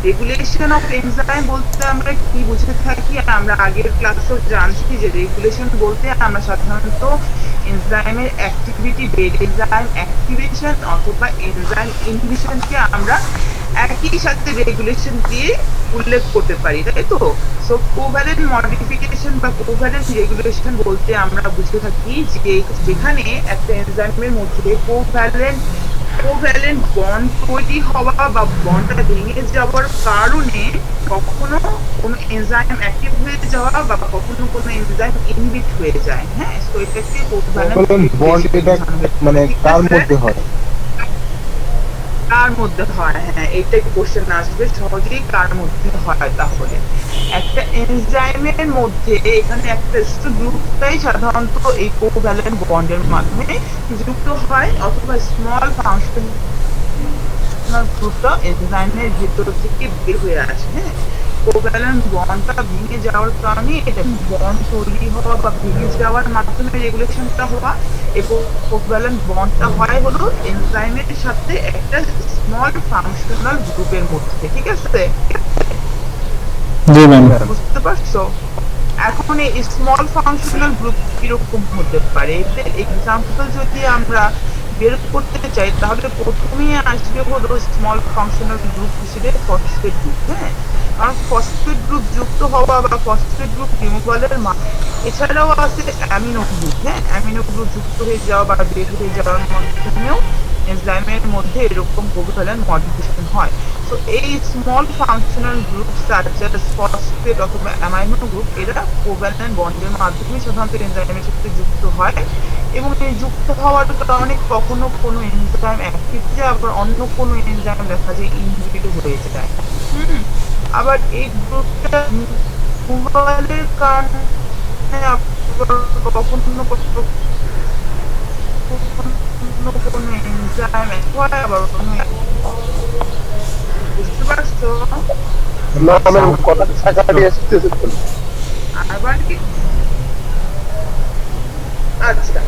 Regulation of enzyme বলতে আমরা কি বুঝে থাকি? আমরা আগের ক্লাসেও জানছি যে রেগুলেশন বলতে আমরা সাধারণত এনজাইমের অ্যাক্টিভিটি, ডেড এনজাইম অ্যাক্টিভেশন অথবা এনজাইম ইনহিবিশনকে আমরা একই সাথে রেগুলেশন দিয়ে উল্লেখ করতে পারি, তাই তো? সো কোভ্যালেন্ট মডিফিকেশন বা কোভ্যালেন্ট রেগুলেশন বলতে আমরা বুঝে থাকি যে যেখানে একটা এনজাইমের মধ্যে কোভ্যালেন্ট বন্ড তৈরি হওয়া বা বন্ডটা ভেঙে যাওয়ার কারণে কখনো কোনো এনজাইম অ্যাক্টিভ হয়ে যাওয়া বা কখনো কোনো এনজাইম ইনহিবিট হয়ে যায়। হ্যাঁ, তো এটাকে কোভ্যালেন্ট বন্ড এটা মানে কার মধ্যে হয়? কার মধ্যে হয়? হ্যাঁ, এইটাই কোশ্চেন আসবে সহজেই, কার মধ্যে হয়? তাহলে একটা এনজাইমের মধ্যে এখানে একটা গ্রুপটাই সাধারণত এই কোভ্যালেন্ট বন্ডের মাধ্যমে যুক্ত হয়, অথবা স্মল ফাংশন গ্রুপটা এনজাইমের ভিতর থেকে বের হয়ে আসে। হ্যাঁ, কোভ্যালেন্ট বন্ডটা ভেঙে যাওয়ার কারণে এটা বন্ড তৈরি হওয়া বা ভেঙে যাওয়ার মাধ্যমে রেগুলেশনটা হওয়া, এবং কোভ্যালেন্ট বন্ডটা হয় হলো এনজাইমের সাথে একটা স্মল ফাংশনাল গ্রুপের মধ্যে। ঠিক আছে, জি ম্যাম। বুঝতে পারছো? এখন এই স্মল ফাংশনাল গ্রুপ কিরকম হতে পারে? এর এক্সাম্পল যদি আমরা বের করতে চাই তাহলে প্রথমেই আসবে হলো স্মল ফাংশনাল গ্রুপ হিসেবে ফসফেট গ্রুপ। হ্যাঁ, কারণ ফসফেট গ্রুপ যুক্ত হওয়া বা ফসফেট গ্রুপ রিমুভালের এছাড়াও আছে অ্যামিনো গ্রুপ। হ্যাঁ, অ্যামিনো গ্রুপ যুক্ত হয়ে যাওয়া বা বের হয়ে যাওয়ার মাধ্যমেও এনজাইমের মধ্যে এরকম কোভ্যালেন্ট মডিফিকেশন হয়। তো এই স্মল ফাংশনাল গ্রুপ ফসফেট অথবা অ্যামাইনো গ্রুপ এরা কোভ্যালেন্ট বন্ডের মাধ্যমে সাধারণত এনজাইমের সাথে যুক্ত হয়, এবং এই যুক্ত হওয়ার কারণে কখনো কোনো এনজাইম অ্যাক্টিভ যায়, আবার অন্য কোনো এনজাইম দেখা যায় ইনহিবিট হয়ে যায়। আবার এই গ্রুপটা রিমুভালের কারণে আবার কখনো কোনো এনজাইম হয়, আবার কোনো, বুঝতে পারছো? না আমার কথা কাটাকাটি আসতেছে তো। আবার কি, আচ্ছা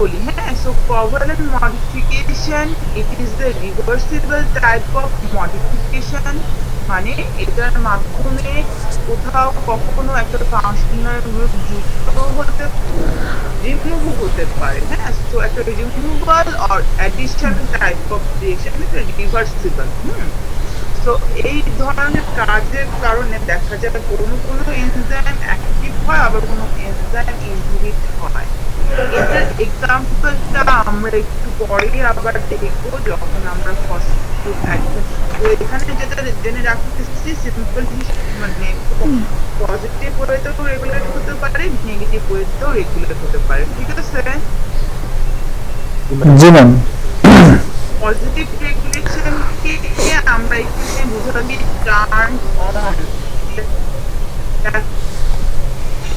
বলি। হ্যাঁ, so covalent modification it is the reversible type of modification, মানে এটার মাধ্যমে কোথাও কখনো একটা ফাংশনাল গ্রুপ যুক্ত হতে রিমুভ হতে পারে। হ্যাঁ, তো একটা removal or addition type of reaction এটা রিভার্সিবল। তো এই ধরনের কাজের কারণে দেখা যায় কোনো কোনো এনজাইম অ্যাক্টিভ হয়, আবার কোনো এনজাইম ইনহিবিট হয়। এটার এক্সাম্পলটা আমরা একটু পরেই আবার দেখবো যখন আমরা ফসফেট অ্যাক্টিভ। তো এখানে যেটা জেনে রাখতেছি সিম্পল মানে পজিটিভ ওয়েতেও রেগুলেট হতে পারে, নেগেটিভ ওয়েতেও রেগুলেট হতে পারে। ঠিক আছে, জি ম্যাম। পজিটিভ রেগুলেশনকে আমরা এখানে বুঝাবি টার্ন অন।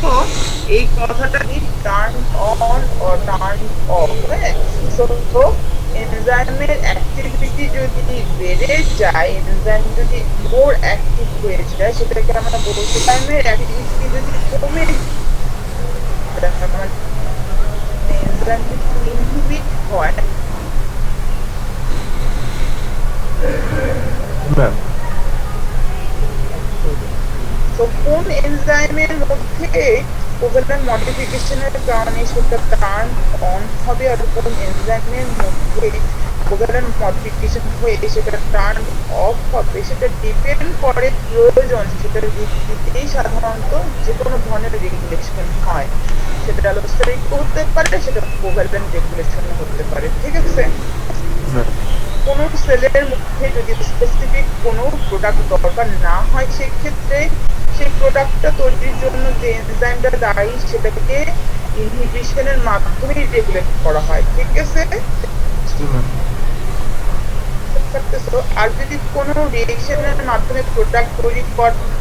তো এই কথাটা কি টার্ন অন ও টার্ন অফ? হ্যাঁ, তো এনজাইমের অ্যাক্টিভিটি যদি বেড়ে যায়, এনজাইম যদি মোর অ্যাক্টিভ হয়ে যায়, সেটাকে আমরা বলতে পারি অ্যাক্টিভিটি যদি কমে এনজাইম যদি ইনহিবিট হয়। তো কোন এনজাইমের মধ্যে কোভ্যালেন্ট মডিফিকেশনের কারণে সেটা টার্ন অন হবে, আর কোন এনজাইমের মধ্যে কোভ্যালেন্ট মডিফিকেশন হয়ে সেটা টার্ন অফ হবে, সেটা ডিপেন্ড করে প্রয়োজন সেটার ভিত্তিতেই সাধারণত যে কোনো ধরনের রেগুলেশন হয়। সেটা অ্যালোস্টেরিক হতে পারে, সেটা কোভ্যালেন্ট রেগুলেশন হতে পারে। ঠিক আছে, কোনো সেলের মধ্যে যদি স্পেসিফিক কোনো প্রোডাক্ট দরকার না হয়, সেক্ষেত্রে সেই প্রোডাক্টটা তৈরির জন্য যে এনজাইমটা দায়ী সেটাকে ইনহিবিশনের মাধ্যমে রেগুলেট করা হয়। ঠিক আছে, আর যদি কোনো রিঅ্যাকশনের মাধ্যমে প্রোডাক্ট তৈরি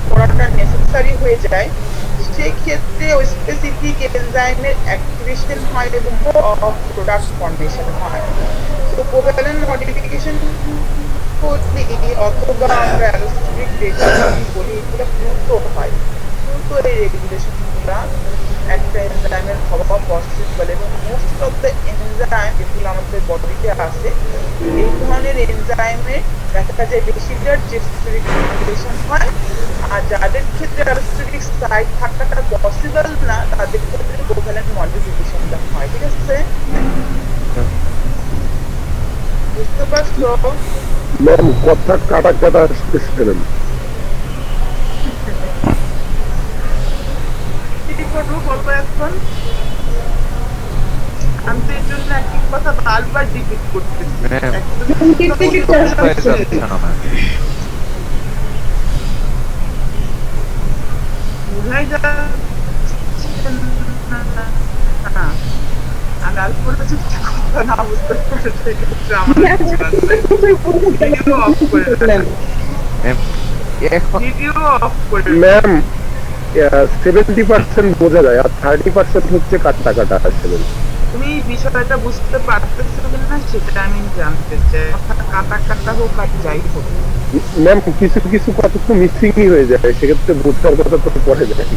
করাটা নেসেসারি হয়ে যায়, সেই ক্ষেত্রে ওই স্পেসিফিক এনজাইমের অ্যাক্টিভেশন হয় এবং প্রোডাক্ট ফর্মেশন হয়। তো কোভ্যালেন্ট মডিফিকেশন বলি অথবা আমরা অ্যালোস্টেরিক রেগুলেশন বলি, এগুলো দ্রুত হয়। দ্রুত এই রেগুলেশনগুলো একটা এনজাইমের হওয়া পসিবল, এবং মোস্ট অফ দ্য এনজাইম যেগুলো আমাদের বডিতে আছে এই ধরনের এনজাইমের দেখা যায় বেশিরভাগ যে রেগুলেশন হয়, আর যাদের ক্ষেত্রে অ্যালোস্টেটিক সাইট থাকাটা পসিবল না তাদের ক্ষেত্রে কোভ্যালেন্ট মডিফিকেশনটা হয়। ঠিক আছে, বুঝতে পারছো? ম্যাম কথা কাটা কাটা আসতেছে ম্যাম। কি করবো বলবো এখন? আমি তো এর জন্য একই কথা বারবার রিপিট করতেছি। ম্যাম, বোঝাই যাচ্ছে না। আমি আর কোনো কিছু কথা না বুঝতে পারলে সেক্ষেত্রে আমার ভিডিও অফ করে দেন। ম্যাম, এখন ভিডিও অফ করে দেন। ম্যাম 70% বোঝা যায় আর 30% হচ্ছে কাটা কাটা আসছে ম্যাম। তুমি বিষয়টা বুঝতে পারতেছো কিনা সেটা আমি জানতে চাই। কথা কাটা কাটা হোক আর যাই হোক, ম্যাম কিছু কিছু কথা তো মিসিংই হয়ে যায়, সেক্ষেত্রে বোঝার কথা তো পড়ে যায়।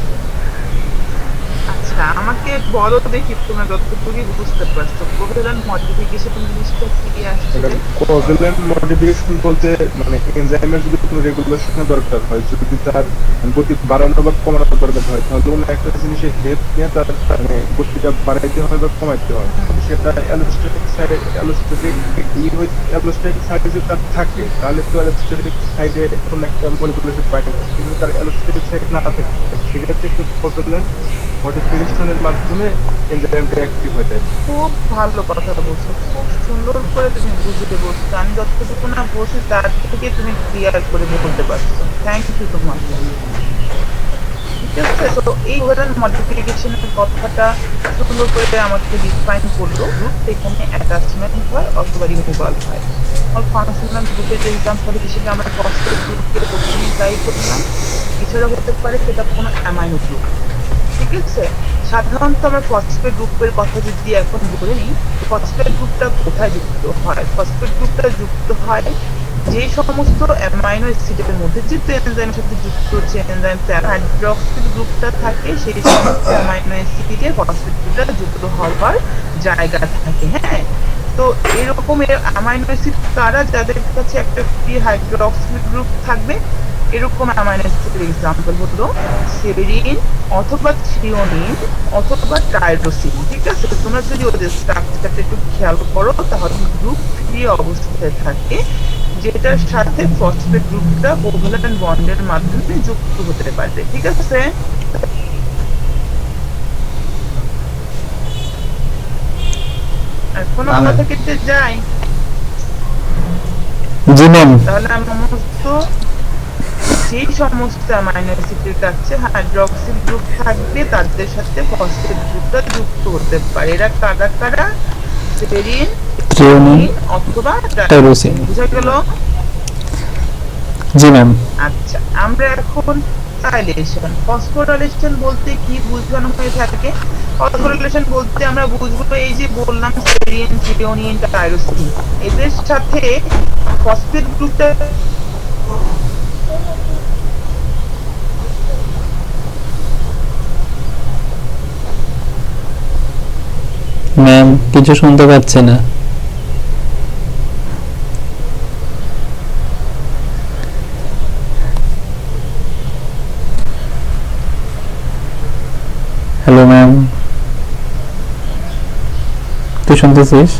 আচ্ছা আমাকে বলো দেখি তোমরা যতটুকুই বুঝতে পারছো কোভ্যালেন্ট মডিফিকেশন জিনিসটা কি আসছে। কোভ্যালেন্ট মডিফিকেশন বলতে মানে এনজাইমের যদি কোনো রেগুলেশনের দরকার হয়, যদি তার গতি বাড়ানো বা কমানোর দরকার হয়, তাহলে কোনো একটা জিনিসের হেড নিয়ে তার মানে গতিটা বাড়াইতে হয় বা কমাইতে হয়। সেটা অ্যালোস্ট্যাটিক সাইডে অ্যালোস্ট্যাটিক সাইডে যদি তার থাকে তাহলে তো অ্যালোস্ট্যাটিক সাইডে কোনো একটা মডিফিকেশন পায় না, কিন্তু তার অ্যালোস্ট্যাটিক সাইড না থাকে সেক্ষেত্রে একটু কোভ্যালেন্ট মডিফিকেশনের মাধ্যমে এনজাইমটা অ্যাক্টিভ হয়ে যায়। খুব ভালো কথা বলছো, খুব সুন্দর করে তুমি বুঝতে বলছো। আমি যতটুকু না বলছি তার থেকে তুমি ক্লিয়ার করে বলতে পারছো। থ্যাংক ইউ তোমাকে। ঠিক আছে, তো এই কোভ্যালেন্ট মডিফিকেশনের কথাটা সুন্দর করে আমাকে ডিফাইন করলো। গ্রুপ এখানে অ্যাটাচমেন্ট হয় অথবা রিমুভাল হয়। ফাংশনাল গ্রুপের এক্সাম্পল হিসেবে আমরা ফসফেট গ্রুপকে প্রথমেই ট্রাই করলাম, এছাড়া হতে পারে সেটা কোনো অ্যামাইনো গ্রুপ। ঠিক আছে, সাধারণত আমরা ফসফেট গ্রুপের কথা যদি এখন বলে নিই, ফসফেট গ্রুপটা কোথায় যুক্ত হয়? ফসফেট গ্রুপটা যুক্ত হয় যে সমস্ত অ্যামাইনো অ্যাসিডের মধ্যে যে এনজাইমের সাথে যুক্ত হচ্ছে এনজাইম হাইড্রক্সিল গ্রুপটা থাকে, সেই সমস্ত অ্যামাইনো অ্যাসিডে ফসফেট গ্রুপটা যুক্ত হওয়ার জায়গা থাকে। হ্যাঁ, তো এরকম অ্যামাইনো অ্যাসিড কারা? যাদের কাছে একটা ফ্রি হাইড্রক্সিল গ্রুপ থাকবে। এরকম অ্যামাইনো অ্যাসিডের এক্সাম্পল হলো সেরিন অথবা থ্রিওনিন অথবা টাইরোসিন। ঠিক আছে, তোমরা যদি ওদের স্ট্রাকচারটা একটু খেয়াল করো তাহলে গ্রুপ ফ্রি অবস্থায় থাকে, যেটার সাথে ফসফেট গ্রুপটা কোভ্যালেন্ট বন্ডের মাধ্যমে যুক্ত হতে পারে। ঠিক আছে, এখনো কথা কেটে যায়? জি ম্যাম। তাহলে যেই সমস্ত অ্যামাইনো অ্যাসিডের কাছে হাইড্রক্সিল গ্রুপ থাকবে তাদের সাথে ফসফেট গ্রুপটা যুক্ত হতে পারে। এরা কারা কারা? সেরিন, থ্রিওনিন অথবা টাইরোসিন। বুঝা গেল? জি ম্যাম। আচ্ছা, আমরা এখন সাইলেশন ফসফোরাইলেশন বলতে কি বোঝানো হয়ে থাকে? ফসফোরাইলেশন বলতে আমরা বুঝবো এই যে বললাম সেরিন, থ্রিওনিন, টাইরোসিন, এদের সাথে ফসফেট গ্রুপটা ম্যাম কিছু শুনতে পাচ্ছি না। হ্যালো ম্যাম, তুই শুনতেছিস?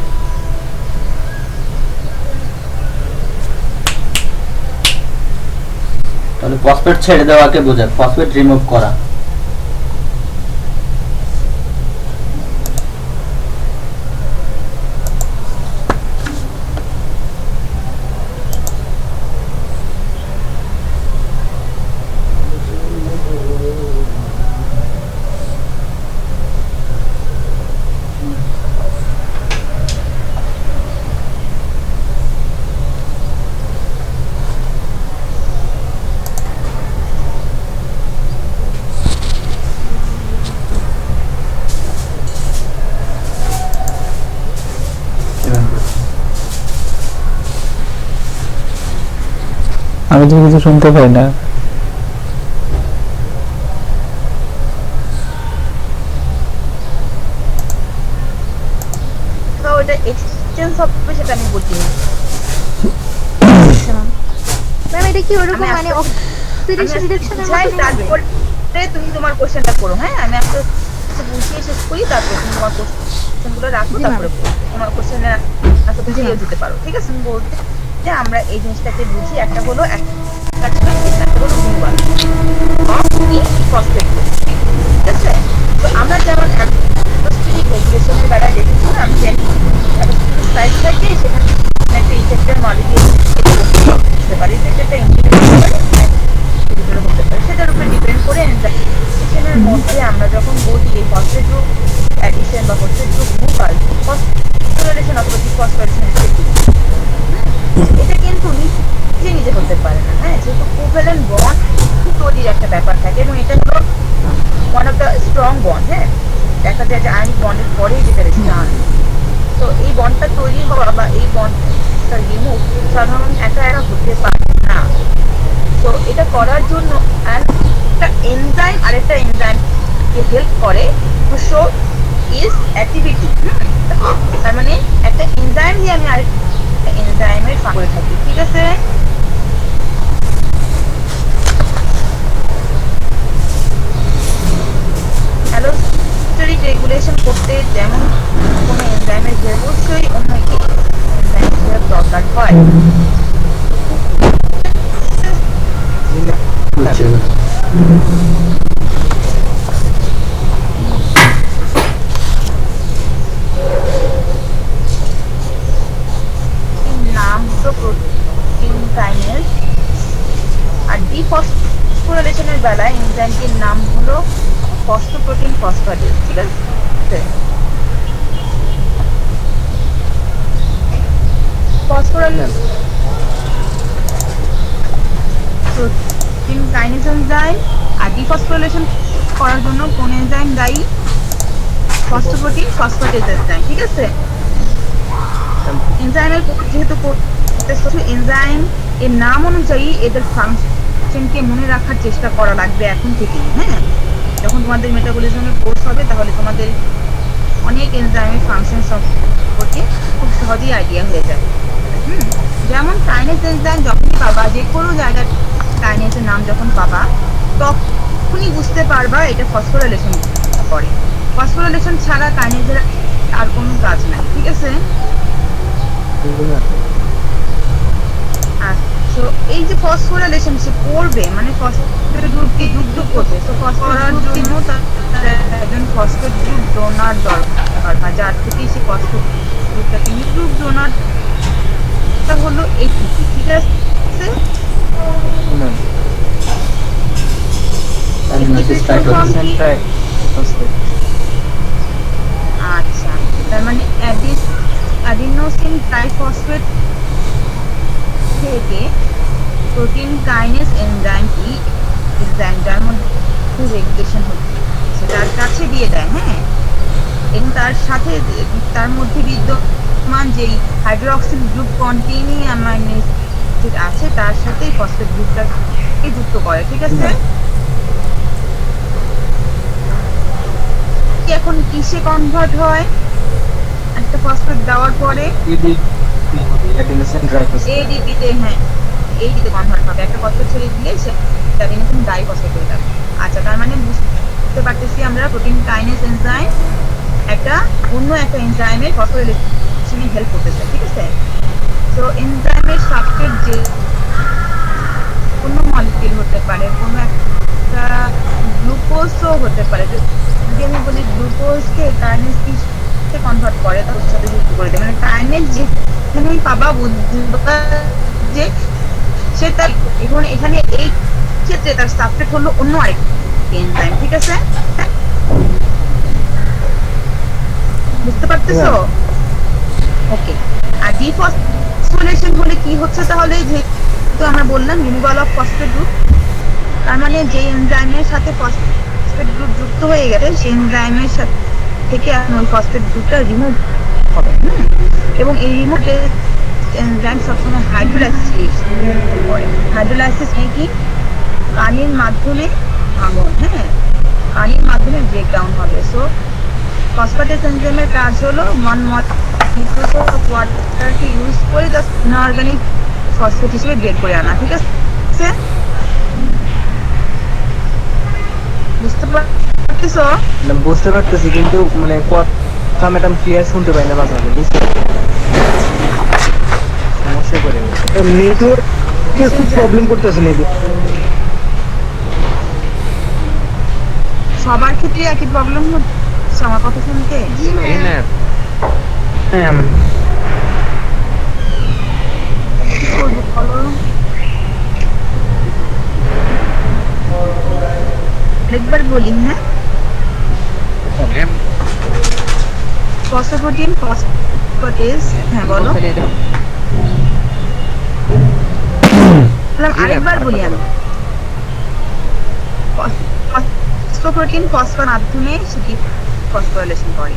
তাহলে ফসফেট ছেড়ে দেওয়াকে বোঝায়, ফসফেট রিমুভ করা। আমি তো কিছু শুনতে পাই না। ওটা এক্সচেঞ্জ হবে সেটা আমি বলছি না। ম্যাম এটা কি ওরকম আমি মানে আস্তে- অক্সিডেশন রিডাকশনের বুঝাই, মতো হবে? তারপরে তুমি তোমার কোশ্চেনটা করো। হ্যাঁ, আমি আস্তে আস্তে বুঝিয়ে শেষ করি, তারপর তুমি তোমার কোশ্চেনগুলো রাখো, জি, তারপরে তোমার কোশ্চেনের আস্তে জি, বুঝিয়ে ma'am। দিতে পারো। ঠিক আছে, আমি বলতে যে আমরা এই জিনিসটাকে বুঝি, একটা হলো একটা হলো removal of the phosphate group. ঠিক আছে, তো আমরা যেমন অ্যাটমসফেরিক রেগুলেশনের বেলায় দেখেছি না, আমি সাইড থেকে সেখানে একটা ইফেক্টের মলিকিউল হতে পারে, ইফেক্টেরটা হতে পারে, সেটার উপরে ডিপেন্ড করে এনজাইমের মধ্যে আমরা যখন বলি এই ফসফেট গ্রুপ অ্যাডিশন বা ফসফেট গ্রুপ রিমুভাল, ফসফোরিলেশন অথবা ডিফসফোরিলেশন, এটা কিন্তু নিজে নিজে হতে পারে না। হ্যাঁ, যেহেতু কোভ্যালেন্ট বন্ড তৈরির একটা ব্যাপার থাকে, এবং এটা হলো one of the strong bond. হ্যাঁ, দেখা যায় যে আয়নিক বন্ডের পরেই যেটা স্ট্রং। তো এই বন্ডটা তৈরি হওয়া বা এই বন্ডটা রিমুভ সাধারণত একা একা হতে পারে না। তো এটা করার জন্য একটা এনজাইম আরেকটা এনজাইমকে হেল্প করে টু শো ইজ অ্যাক্টিভিটি। তার মানে একটা এনজাইম দিয়ে আমি আরেকটা এনজাইমের করে থাকি। ঠিক আছে, অ্যালোস্টেরিক রেগুলেশন করতে যেমন কোনো এনজাইমের অবশ্যই অন্য এনজাইমের দরকার হয়। নাম হলো প্রোটিন কাইনেজ, আর ডিফসফোরিলেশনের বেলায় এনজাইমটির নাম হলো ফসফোপ্রোটিন ফসফেটেজ। ঠিক আছে, প্রোটিন কাইনেজ এনজাইম আর ডিফসফোরিলেশন করার জন্য কোন এনজাইম দায়ী? Phosphoprotein phosphatase enzyme. ঠিক আছে, এনজাইমের যেহেতু এনজাইম এর নাম অনুযায়ী এদের ফাংশনকে মনে রাখার চেষ্টা করা লাগবে এখন থেকেই। হ্যাঁ, যখন তোমাদের মেটাবলিজমের কোর্স হবে তাহলে তোমাদের অনেক এনজাইমের ফাংশন সম্পর্কে খুব সহজেই আইডিয়া হয়ে যাবে। যেমন কাইনেজ এনজাইম যখনই পাবা, যে কোনো জায়গায় কাইনেজের নাম যখন পাবা তখনই বুঝতে পারবা এটা ফসফোরিলেশন করে। ফসফোরিলেশন ছাড়া কাইনেজের আর কোনো কাজ নাই। ঠিক আছে, তো এই যে ফসফোরিলেশন সে করবে মানে ফসফেট গ্রুপকে যুক্ত করবে, তো ফসফরার জন্য তার একজন ফসফেট গ্রুপ ডোনার দরকার হয়, যার থেকে সে ফসফেট গ্রুপটাকে গ্রুপ ডোনারটা হলো এটিপি। ঠিক আছে, আচ্ছা, তার মানে অ্যাডিনোসিন ট্রাইফসফেট থেকে প্রোটিন কাইনেজ এনজাইমটি যার মধ্যে রেগুলেশন হচ্ছে তার কাছে দিয়ে দেয়। হ্যাঁ, এবং তার সাথে তার মধ্যে বিদ্যমান যেই hydroxyl group containing amino acid আছে তার সাথে ফসফেট গ্রুপটাকে যুক্ত করে। ঠিক আছে, এখন কিসে কনভার্ট হয় একটা ফসফেট দেওয়ার পরে? এডিপিতে। হ্যাঁ, এডিপিতে কনভার্ট হবে, একটা ফসফেট ছেড়ে দিলে সে অ্যাডিনোসিন ডাইফসফেট হয়ে যাবে। আচ্ছা, তার মানে বুঝতে পারতেছি আমরা প্রোটিন কাইনেজ এনজাইম একটা অন্য একটা এনজাইমের ফসফোরিলেশনে হেল্প করতেছে। ঠিক আছে, তো এনজাইমের সাবস্ট্রেট যে কোনো মলিকিউল হতে পারে, কোনো একটা গ্লুকোজও হতে পারে। যদি আমি বলি গ্লুকোজকে কাইনেজ কিসে কনভার্ট করে তার সাথে যুক্ত করে দেয়, মানে কাইনেজ যেখানে পাবা বুঝবা যে সে তার এখানে এই ক্ষেত্রে তার সাবস্ট্রেট হলো অন্য আরেক এনজাইম। ঠিক আছে, বুঝতে পারতেছো? ওকে, আর ডিফসফোরিলেশন হলে কি হচ্ছে তাহলে? যেহেতু আমরা বললাম রিমুভাল অফ ফসফেট গ্রুপ, তার মানে যে এনজাইমের সাথে ফসফেট গ্রুপ যুক্ত হয়ে গেছে সেই এনজাইমের সাথে থেকে ওই ফসফেট গ্রুপটা রিমুভ হবে। এবং এই রিমুভ এনজাইম সবসময় হাইড্রোলাইসিস করে। হাইড্রোলাইসিস কি? পানির মাধ্যমে ভাঙন। হ্যাঁ, পানির মাধ্যমে ব্রেকডাউন হবে। সো ফসফেটেস এনজাইমের কাজ হলো ওয়ান মলিকিউল অফ ওয়াটারকে ইউজ করে জাস্ট ইনঅর্গানিক ফসফেট হিসেবে বের করে আনা, ঠিক আছে? বুঝতে পারতেছো? না, বুঝতে পারতেছি কিন্তু মানে কথা ম্যাডাম ক্লিয়ার শুনতে পাই না মাঝে মাঝে, বুঝতে সমস্যা করে নেটওয়ার্ক খুব প্রবলেম করতেছে নেটওয়ার্ক। সবার ক্ষেত্রে একই প্রবলেম হচ্ছে আমার কথা শুনতে? এই না হ্যাঁ কি করবো বলো? একবার বলি, হ্যাঁ, ম্যাম ফসফোপ্রোটিন ফসফেটেস, হ্যাঁ বলো। আরেকবার বলি আমি, ফসফোপ্রোটিন ফসফেট মাধ্যমে সেটি ফসফোরাইলেশন করে।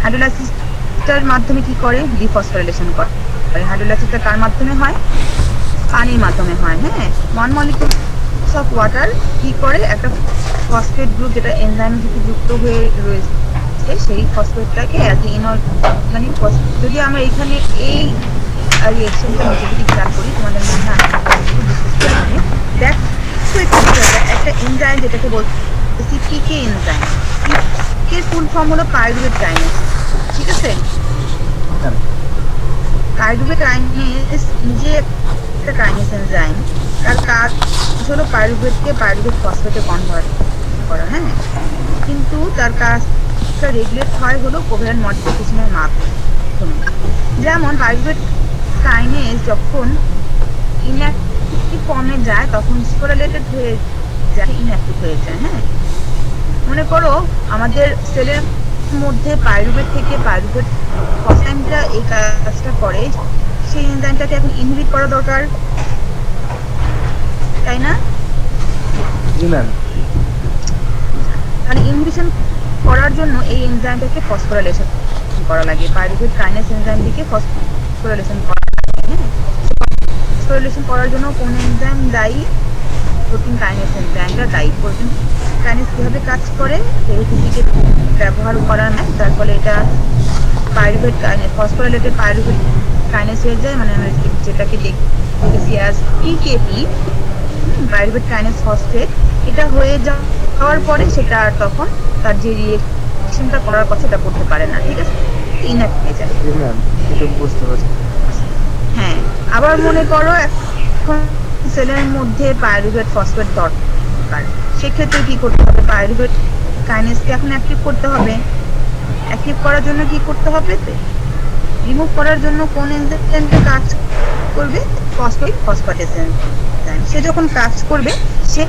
হাইড্রোলাইসিসটার মাধ্যমে কি করে? ডিফসফোরাইলেশন করে। হাইড্রোলাইসিসটা কার মাধ্যমে হয়? পানির মাধ্যমে হয়। হ্যাঁ, ওয়ান মলিকিউল অফ ওয়াটার কি করে? একটা ফসফেট গ্রুপ যেটা এনজাইমের সাথে যুক্ত হয়ে রয়েছে সেই ফসফেটটাকে ইনঅর্গানিক ফসফেট। যদি আমরা এখানে এই রিঅ্যাকশনটা নিচে যদি খেয়াল করি তোমাদের মনে হয় দেখ, একটা এনজাইম যেটাকে বলতেছি পিকে এনজাইম, পিকের ফুল ফর্ম হলো পাইরুভেট কাইনেজ, ঠিক আছে? পাইরুভেট কাইনেজ নিজে একটা কাইনেজ এনজাইম, তার কাজ হলো পাইরুভেটকে পাইরুভেট ফসফেটে কনভার্ট করা। হ্যাঁ, কিন্তু তার কাজটা রেগুলেট হয় হলো কোভ্যালেন্ট মডিফিকেশনের মাধ্যমে। যেমন পাইরুভেট কাইনেজ যখন ইনঅ্যাক্টিভ ফর্মে যায় তখন ফসফোরাইলেটেড হয়ে যায়, ইনঅ্যাক্টিভ হয়ে যায়। হ্যাঁ, মনে করো আমাদের সেলের মধ্যে পাইরুভেট থেকে পাইরুভেট ফসফেটটা এই কাজটা করে, সেই এনজাইমটাকে এখন ইনহিবিট করা দরকার, তাই না? জি ম্যাম। তাহলে ইনহিবিশন করার জন্য এই এনজাইমটাকে ফসফোরাইলেশন করা লাগে, পাইরুভেট কাইনেজ এনজাইমটিকে ফসফোরাইলেশন করা লাগে। ফসফোরাইলেশন করার জন্য কোন এনজাইম দায়ী? প্রোটিন কাইনেজ এনজাইমটা দায়ী। প্রোটিন কাইনেজ কিভাবে কাজ করে? এটিপিকে ব্যবহার করা নাই, তার ফলে এটা pyruvate kinase phosphorylated pyruvate kinase হয়ে যায়, মানে আমরা যেটাকে দেখেছি as PKP, pyruvate kinase phosphate. এটা হয়ে যাওয়ার পরে সেটা আর তখন তার যে রিঅ্যাকশনটা করার কথা সেটা করতে পারে না, ঠিক আছে? ইনঅ্যাক্টিভ হয়ে যায়। জি ম্যাম, একটু বুঝতে পারছি। হ্যাঁ, আবার মনে করো এখন সেলের মধ্যে পাইরুভেট ফসফেট দরকার, সেক্ষেত্রে কি করতে হবে? পাইরুভেট কাইনেজকে এখন অ্যাক্টিভ করতে হবে। অ্যাক্টিভ করার জন্য কি করতে হবে? রিমুভ করার জন্য কোন এনজাইমটা কাজ করবে? Phosphatase enzyme. সে যখন কাজ করবে সে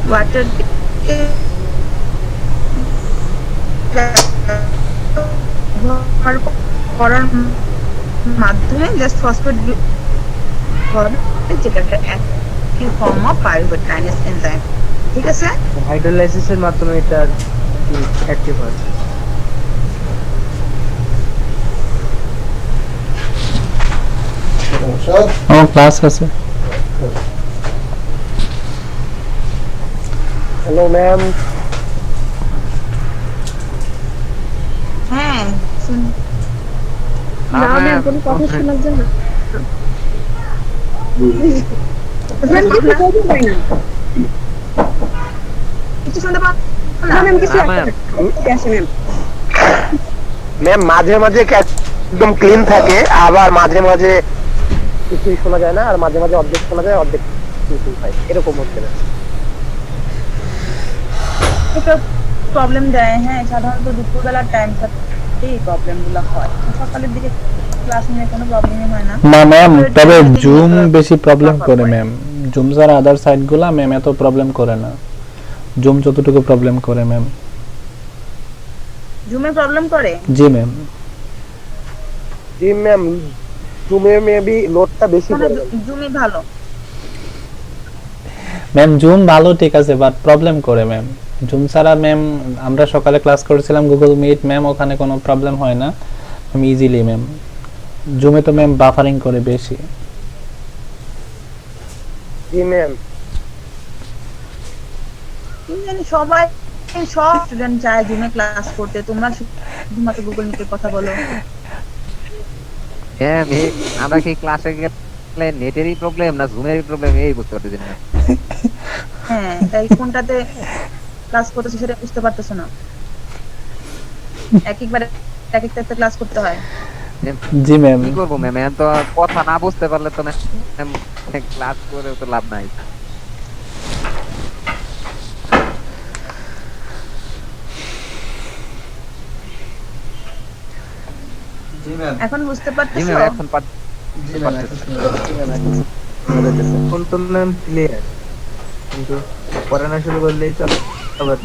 ওয়াটারকে করার মাধ্যমে জাস্ট ফসফেট যেটা একটা active form of pyruvate kinase enzyme, ঠিক আছে? হাইড্রোলাইসিসের মাধ্যমে এটা অ্যাক্টিভ হয়। আমার ক্লাস আছে। Hello ma'am. হ্যাঁ, না ম্যাম, কোনো কথা শোনার জন্য কিছু শুনতে পাও না? ম্যাম মাঝে মাঝে একদম ক্লিন থাকে, আবার মাঝে মাঝে কিছুই শোনা যায় না, আর মাঝে মাঝে অর্ধেক শোনা যায়, অর্ধেক কিছুই হয়, এরকম হচ্ছে না। এটা প্রবলেম দেয়। হ্যাঁ, সাধারণত দুপুরবেলার টাইমটাতে এই প্রবলেমগুলো হয়, সকালের দিকে ক্লাস নিয়ে কোনো প্রবলেমই হয় না। না ম্যাম, তবে জুম বেশি প্রবলেম করে ম্যাম। জুম ছাড়া আদার সাইটগুলা ম্যাম এত প্রবলেম করে না, জুম যতটুকু প্রবলেম করে ম্যাম। জুমে প্রবলেম করে? জি ম্যাম। জি ম্যাম, জুমে মেবি লোডটা বেশি মানে পড়ে। জুমই ভালো। ম্যাম জুম ভালো ঠিক আছে, বাট প্রবলেম করে ম্যাম। জুম ছাড়া ম্যাম আমরা সকালে ক্লাস করেছিলাম গুগল মিট ম্যাম, ওখানে কোনো প্রবলেম হয় না আমি ইজিলি ম্যাম। জুমে তো ম্যাম বাফারিং করে বেশি। জি ম্যাম। জানি সবাই সব স্টুডেন্ট চায় জুমে ক্লাস করতে, তোমরা শুধুমাত্র গুগল মিটের কথা বলো। ম্যাম আমরা কি ক্লাসে গেলে নেটেরই প্রবলেম না জুমেরই প্রবলেম এই বুঝতে পারতেছি না। হ্যাঁ, তাই কোনটাতে ক্লাস করতেছো সেটা বুঝতে পারতেছো না, এক একবারে এক একটা ক্লাস করতে হয়। জি ম্যাম। কি করবো ম্যাম, এখন তো কথা না বুঝতে পারলে তো ম্যাম ক্লাস করে তো লাভ নাই। এখন বুঝতে জি পারতেছো? ম্যাম এখন পারতেছি। এখন তো ম্যাম ক্লিয়ার, কিন্তু পড়ানো শুরু করলেই তো আবার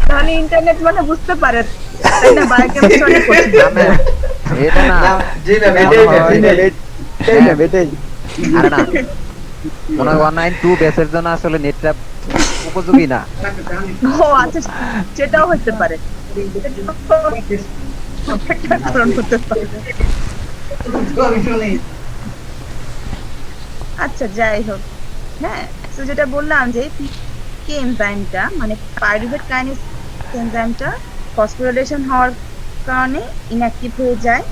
তাহলে ইন্টারনেট মানে বুঝতে পারে, তাই না? বায়োকেমিস্ট্রি করছি না ম্যাম, এটা না আরে না, মনে হয় 192 বেসের জন্য আসলে নেটটা উপযোগী না। ও আচ্ছা, সেটাও হতে পারে, একটা কারণ হতে পারে। আচ্ছা যাই হোক, হ্যাঁ, তো যেটা বললাম যে পিকে এনজাইমটা মানে পাইরুভেট কাইনেজ এনজাইমটা ফসফোরিলেশন হওয়ার কারণে ইনঅ্যাক্টিভ হয়ে যায়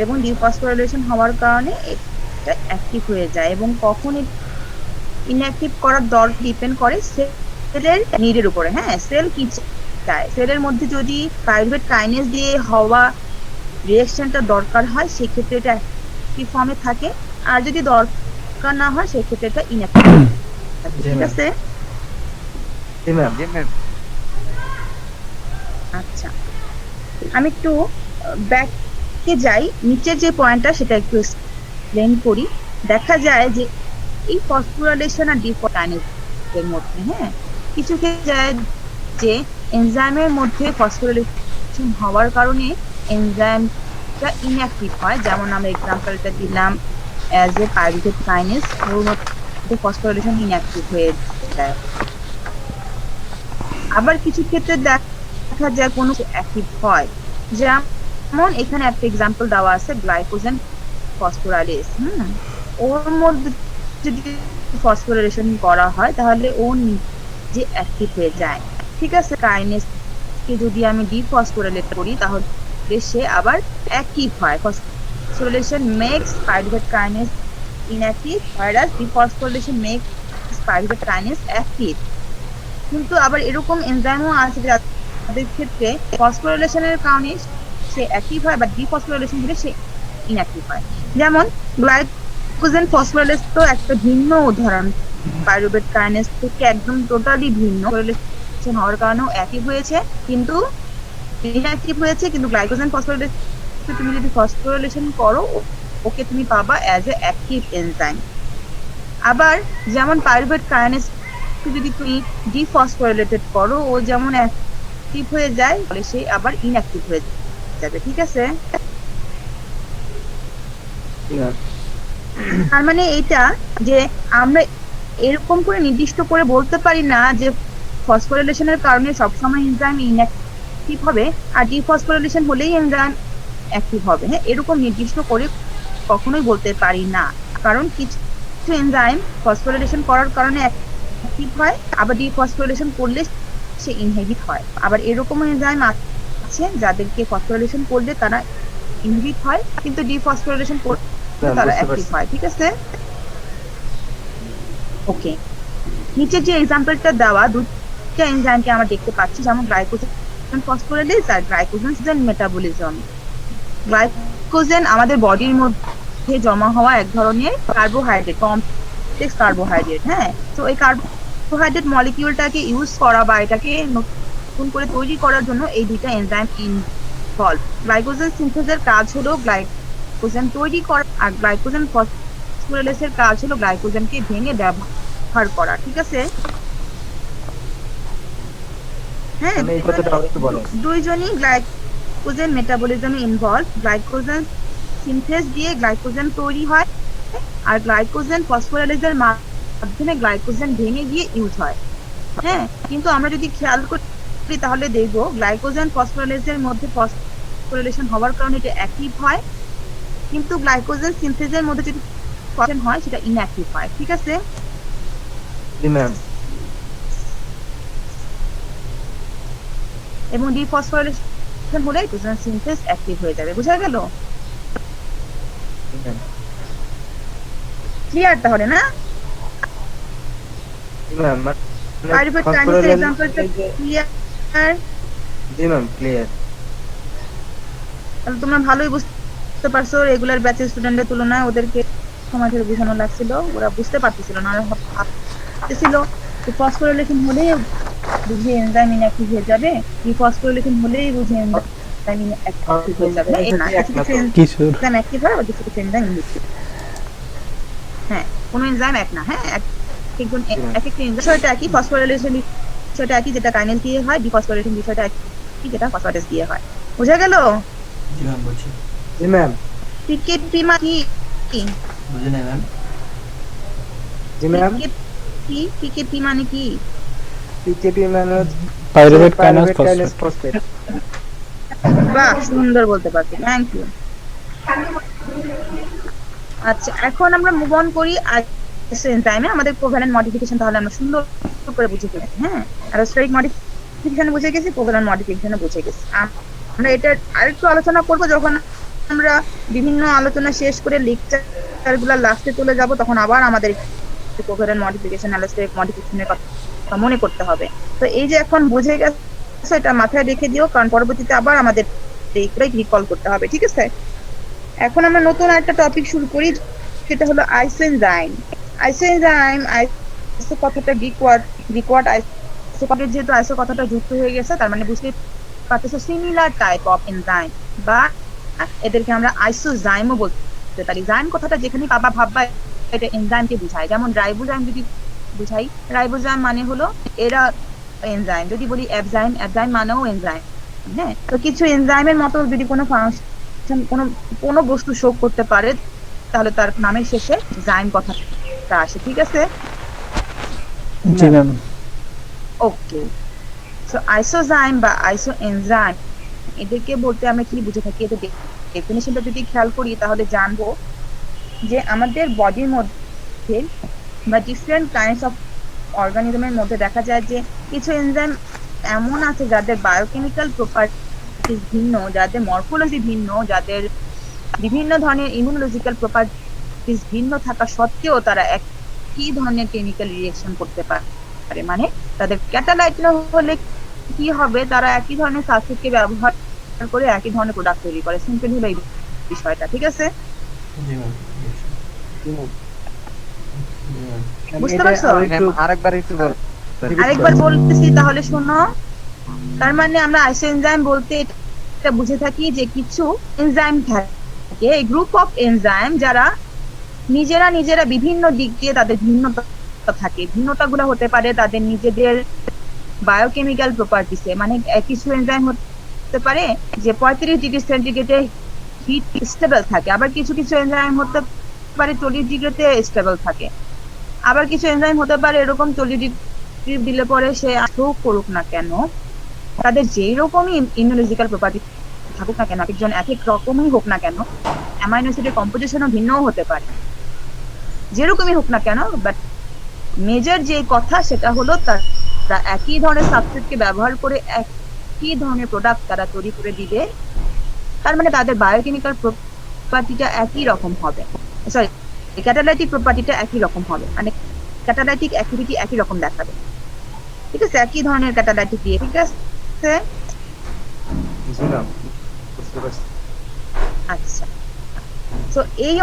এবং ডিফসফোরিলেশন হওয়ার কারণে এটা অ্যাক্টিভ হয়ে যায়। এবং কখন ইনঅ্যাক্টিভ করার দর ডিপেন্ড করে সেলের নিডের উপরে। হ্যাঁ, সেল কি চায়, সেলের মধ্যে যদি পাইরুভেট কাইনেজ দিয়ে হওয়া রিঅ্যাকশনটা দরকার হয় সেক্ষেত্রে এটা অ্যাক্টিভ ফর্মে থাকে, আর যদি দরকার না হয় সেক্ষেত্রে এটা ইনঅ্যাক্টিভ থাকে। ঠিক আছে? জি ম্যাম। জি ম্যাম। আচ্ছা, আমি একটু ব্যাকে যাই, নিচের যে পয়েন্টটা সেটা একটু এক্সপ্লেন করি। দেখা যায় যে এই ফসফোরিলেশন আর ডিফসফোরিলেশনের মধ্যে, হ্যাঁ, কিছু ক্ষেত্রে যায় যে এনজাইমের মধ্যে ফসফোরিলেশন হওয়ার কারণে এনজাইমটা ইনঅ্যাক্টিভ হয়। যেমন আমরা এক্সাম্পলটা দিলাম অ্যাজ এ পাইরুভেট কাইনেজ, ওর মধ্যে ফসফোরিলেশন ইনঅ্যাক্টিভ হয়ে যায়। আবার কিছু ক্ষেত্রে দেখা যায় কোনো অ্যাক্টিভ হয়, যেমন এখানে একটা এক্সাম্পল দেওয়া আছে গ্লাইকোজেন ফসফোরাইলেজ। ওর মধ্যে যদি ফসফোরিলেশন করা হয় তাহলে ও নিজে অ্যাক্টিভ হয়ে যায়। ঠিক আছে, কাইনেজকে যদি আমি ডিফসফোরিলেট করি তাহলে সে আবার অ্যাক্টিভ হয়। Phosphorylation makes pyruvate kinase inactive, whereas dephosphorylation makes pyruvate kinase active. কিন্তু আবার এরকম এনজাইমও আছে যাদের ক্ষেত্রে ফসফোরিলেশনের কারণে সে অ্যাক্টিভ হয় বা ডিফসফোরিলেশন হলে সে ইনঅ্যাক্টিভ হয়। যেমন গ্লাইকোজেন ফসফোরিলেজ তো একটা ভিন্ন উদাহরণ, পাইরুভেট কাইনেজ থেকে একদম টোটালি ভিন্ন। ফসফোরিলেশন হওয়ার কারণেও অ্যাক্টিভ হয়েছে কিন্তু ইনঅ্যাক্টিভ হয়েছে, কিন্তু গ্লাইকোজেন ফসফোরিলেজ তুমি যদি ফসফোরিলেশন করো ওকে তুমি পাবা অ্যাজ এ অ্যাক্টিভ এনজাইম। আবার যেমন পাইরুভেট কাইনেজ যদি তুমি ডিফসফোরিলেটেড করো ও যেমন অ্যাক্টিভ হয়ে যায় তাহলে সে আবার ইনঅ্যাক্টিভ হয়ে যাবে। ঠিক আছে? তার মানে এইটা যে আমরা এরকম করে নির্দিষ্ট করে বলতে পারি না যে ফসফোরিলেশনের কারণে সবসময় এনজাইম ইনঅ্যাক্টিভ হবে আর ডিফসফোরিলেশন হলেই এনজাইম অ্যাক্টিভ হবে। হ্যাঁ, এরকম নির্দিষ্ট করে কখনোই বলতে পারি না, কারণ কিছু এনজাইম ফসফোরিলেশন করার কারণে অ্যাক্টিভ হয়, আবার ডিফসফোরিলেশন করলে সে ইনহিবিট হয়। আবার এরকম এনজাইম আছে যাদেরকে ফসফোরিলেশন করলে তারা ইনহিবিট হয়, কিন্তু ডিফসফোরিলেশন করলে তারা অ্যাক্টিভ হয়। ঠিক আছে? ওকে, নিচে যে এক্সাম্পলটা দেওয়া দুটো এনজাইমকে আমরা দেখতে পাচ্ছি, যেমন গ্লাইকোজেন ফসফোরিলেজ আর গ্লাইকোজেন মেটাবলিজম। গ্লাইকোজেন আমাদের বডির মধ্যে জমা হওয়া এক ধরনের কার্বোহাইড্রেট, কমপ্লেক্স কার্বোহাইড্রেট। হ্যাঁ, তো এই কার্বোহাইড্রেট মলিকিউলটাকে ইউজ করা বা এটাকে নতুন করে তৈরি করার জন্য এই দুইটা এনজাইম ইনভলভ। গ্লাইকোজেন সিনথেসের কাজ হলো গ্লাইকোজেন তৈরি করা, আর গ্লাইকোজেন ফসফোরিলেজের কাজ হলো গ্লাইকোজেনকে ভেঙে ব্যবহার করা। ঠিক আছে? হ্যাঁ, এই কথাটা আরেকটু বলেন। দুইজনই গ্লাইকোজেন মেটাবলিজমে ইনভলভ। গ্লাইকোজেন সিনথেস দিয়ে গ্লাইকোজেন তৈরি হয় আর গ্লাইকোজেন ফসফোরিলেজের মাধ্যমে গ্লাইকোজেন ভেঙে গিয়ে ইউজ হয়। হ্যাঁ, কিন্তু আমরা যদি খেয়াল করি তাহলে দেখবো গ্লাইকোজেন ফসফোরিলেজের মধ্যে ফসফোরিলেশন হওয়ার কারণে এটা অ্যাক্টিভ হয়, কিন্তু গ্লাইকোজেন সিনথেসের মধ্যে যদি ফসফোরিলেশন হয় সেটা ইনঅ্যাক্টিভ হয়। ঠিক আছে? জি ম্যাম। এবং ডিফসফোরাইলেশন হলে গ্লুটান সিনথেস অ্যাক্টিভ হয়ে যাবে। বোঝা গেল? ক্লিয়ার তাহলে না? জি ম্যাম, পাইরুভেট কাইনেসের এক্সাম্পলটা ক্লিয়ার? জি ম্যাম, ক্লিয়ার। তাহলে তোমরা ভালোই বুঝতে পারছো রেগুলার ব্যাচের স্টুডেন্টের তুলনায় ওদেরকে সময় ধরে বোঝানো লাগছিল, ওরা বুঝতে পারতেছিল না, ওরা ভাবতেছিল যে ফসফোরিলেশন হলে বুঝি এনজাইম ইনঅ্যাক্টিভ হয়ে যাবে, ডিফসফোরিলেশন হলেই বুঝি এনজাইম ইনঅ্যাক্টিভ হয়ে যাবে। এই না, কিছু এনজাইম অ্যাক্টিভ হয় আর কিছু এনজাইম ইনঅ্যাক্টিভ। হ্যাঁ, কোনো এনজাইম এক না, হ্যাঁ একজন এক একটা এনজাইম বিষয়টা একই, ফসফোরিলেশন বিষয়টা একই যেটা কাইনেজ দিয়ে হয়, ডিফসফোরিলেশন বিষয়টা একই যেটা ফসফেটেজ দিয়ে হয়। বোঝা গেল? জি ম্যাম বলছি। জি ম্যাম। পিকেপি মানে কি? বুঝে নেই ম্যাম। জি ম্যাম। পিকেপি মানে কি? পিকেপি মানে pyruvate pyruvate kinase kinase phosphate. Phosphate. বাহ, সুন্দর বলতে পারছি, থ্যাংক ইউ। আচ্ছা, এখন আমরা মুভ অন করি এনজাইমে আমাদের কোভ্যালেন্ট মডিফিকেশন। তাহলে আমরা সুন্দর করে বুঝে গেছি। হ্যাঁ, অ্যারোস্টেরিক মডিফিকেশন বুঝে গেছি, কোভ্যালেন্ট মডিফিকেশন বুঝে গেছি। আমরা এটা আরেকটু আলোচনা করব যখন আমরা বিভিন্ন আলোচনা শেষ করে লেকচারগুলো লাস্টে চলে যাব, তখন আবার আমাদের কোভ্যালেন্ট মডিফিকেশন, অ্যারোস্টেরিক মডিফিকেশনের কথা মনে করতে হবে। তো এই যে এখন বুঝে গেছে, এটা মাথায় রেখে দিও, কারণ পরবর্তীতে আবার আমাদের এইগুলোই রিকল করতে হবে। ঠিক আছে? এখন আমরা নতুন একটা টপিক শুরু করি, সেটা হলো আইসোএনজাইম। আইসো কথাটা গ্রিক ওয়ার্ড আইসো কথার, যেহেতু আইসো কথাটা যুক্ত হয়ে গেছে, তার মানে বুঝতে পারতেছো সিমিলার টাইপ অফ এনজাইম, বা এদেরকে আমরা আইসোজাইমও বলতে পারি। জাইম কথাটা যেখানে পাবা ভাববা এটা এনজাইমকে বোঝায়। যেমন রাইবোজাইম যদি বুঝাই, রাইবোজাইম মানে হলো এরা এনজাইম। যদি বলি অ্যাবজাইম, অ্যাবজাইম মানেও এনজাইম। হ্যাঁ, তো কিছু এনজাইমের মতো যদি কোনো ফাংশন কোনো বস্তু শো করতে পারে, তাহলে তার নামের শেষে জাইম কথাটা আসে। ঠিক আছে? জি ম্যাম। ওকে, সো আইসোজাইম বা আইসোএনজাইম এদেরকে বলতে আমরা কি বুঝে থাকি, এদের ডেফিনিশনটা যদি খেয়াল করি তাহলে জানবো যে আমাদের বডির মধ্যে বা ডিফারেন্ট কাইন্ডস অফ অর্গানিজমের মধ্যে দেখা যায় যে কিছু এনজাইম এমন আছে যাদের বায়োকেমিক্যাল প্রপার্টিজ ভিন্ন, যাদের মরফোলজি ভিন্ন, যাদের বিভিন্ন ধরনের ইমিউনোলজিক্যাল প্রপার্টিজ ভিন্ন থাকা সত্ত্বেও তারা একই ধরনের কেমিক্যাল রিঅ্যাকশন করতে পারে। মানে তাদের ক্যাটালাইট হলে কি হবে, তারা একই ধরনের সাবস্ট্রেটকে ব্যবহার করে একই ধরনের প্রোডাক্ট তৈরি করে। সিম্পল হলো এই বিষয়টা। ঠিক আছে? জি ম্যাম। বুঝতে পারছো? আরেকবার একটু বল। আরেকবার বলতেছি তাহলে শোনো। তার মানে আমরা আইসোএনজাইম বলতে এটা বুঝে থাকি যে কিছু এনজাইম থাকে, গ্রুপ অফ এনজাইম যারা নিজেরা বিভিন্ন দিক দিয়ে তাদের ভিন্নতা থাকে। ভিন্নতাগুলো হতে পারে তাদের নিজেদের বায়োকেমিক্যাল প্রপার্টিসে। মানে কিছু এনজাইম হতে পারে যে 35 ডিগ্রি সেন্টিগ্রেডে হিট স্টেবল থাকে, আবার কিছু এনজাইম হতে পারে 40 ডিগ্রিতে স্টেবল থাকে, আবার কিছু এনজাইম হতে পারে এরকম 40 ডিগ্রি দিলে পরে সে শো করুক না কেন, তাদের যেই রকমই ইমিউনোলজিক্যাল প্রপার্টি থাকুক না কেন, একজন এক এক রকমই হোক না কেন, অ্যামাইনো অ্যাসিডের কম্পোজিশনও ভিন্নও হতে পারে, যেরকমই হোক না কেন, বাট মেজর যে কথা সেটা হলো তারা একই ধরনের সাবস্ট্রেটকে ব্যবহার করে একই ধরনের প্রোডাক্ট তারা তৈরি করে দিবে। তার মানে তাদের বায়োকেমিক্যাল প্রপার্টিটা একই রকম হবে, সরি ক্যাটালাইটিক প্রপার্টিটা একই রকম হবে, মানে ক্যাটালাইটিক অ্যাক্টিভিটি একই রকম দেখাবে। ঠিক আছে? একই ধরনের ক্যাটালাইটিক দিয়ে। ঠিক আছে? আচ্ছা, তো এই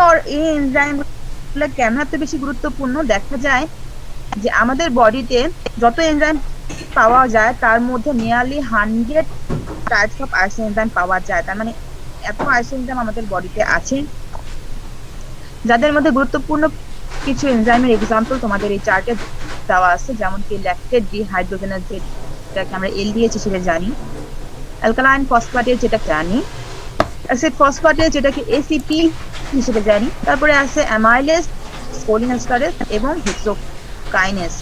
এনজাইমগুলো কেন এত বেশি গুরুত্বপূর্ণ? দেখা যায় যে আমাদের বডিতে যত এনজাইম পাওয়া যায় তার মধ্যে নিয়ারলি 100 টাইপস অফ আইসোএনজাইম পাওয়া যায়। তার মানে এত আইসোএনজাইম আমাদের বডিতে আছে, যাদের মধ্যে গুরুত্বপূর্ণ কিছু এনজাইমের এক্সাম্পল তোমাদের এই চার্টে দেওয়া আছে। যেমন কি ল্যাকটেট ডিহাইড্রোজেনেজ, যেটাকে আমরা এলডিএইচ হিসেবে জানি, অ্যালকালাইন ফসফেটেজ যেটা জানি, অ্যাসিড ফসফেটেজ যেটাকে এসিপি হিসেবে জানি, তারপরে আছে অ্যামাইলেজ, কোলিনেস্টারেজ এবং হেক্সোকাইনেজ।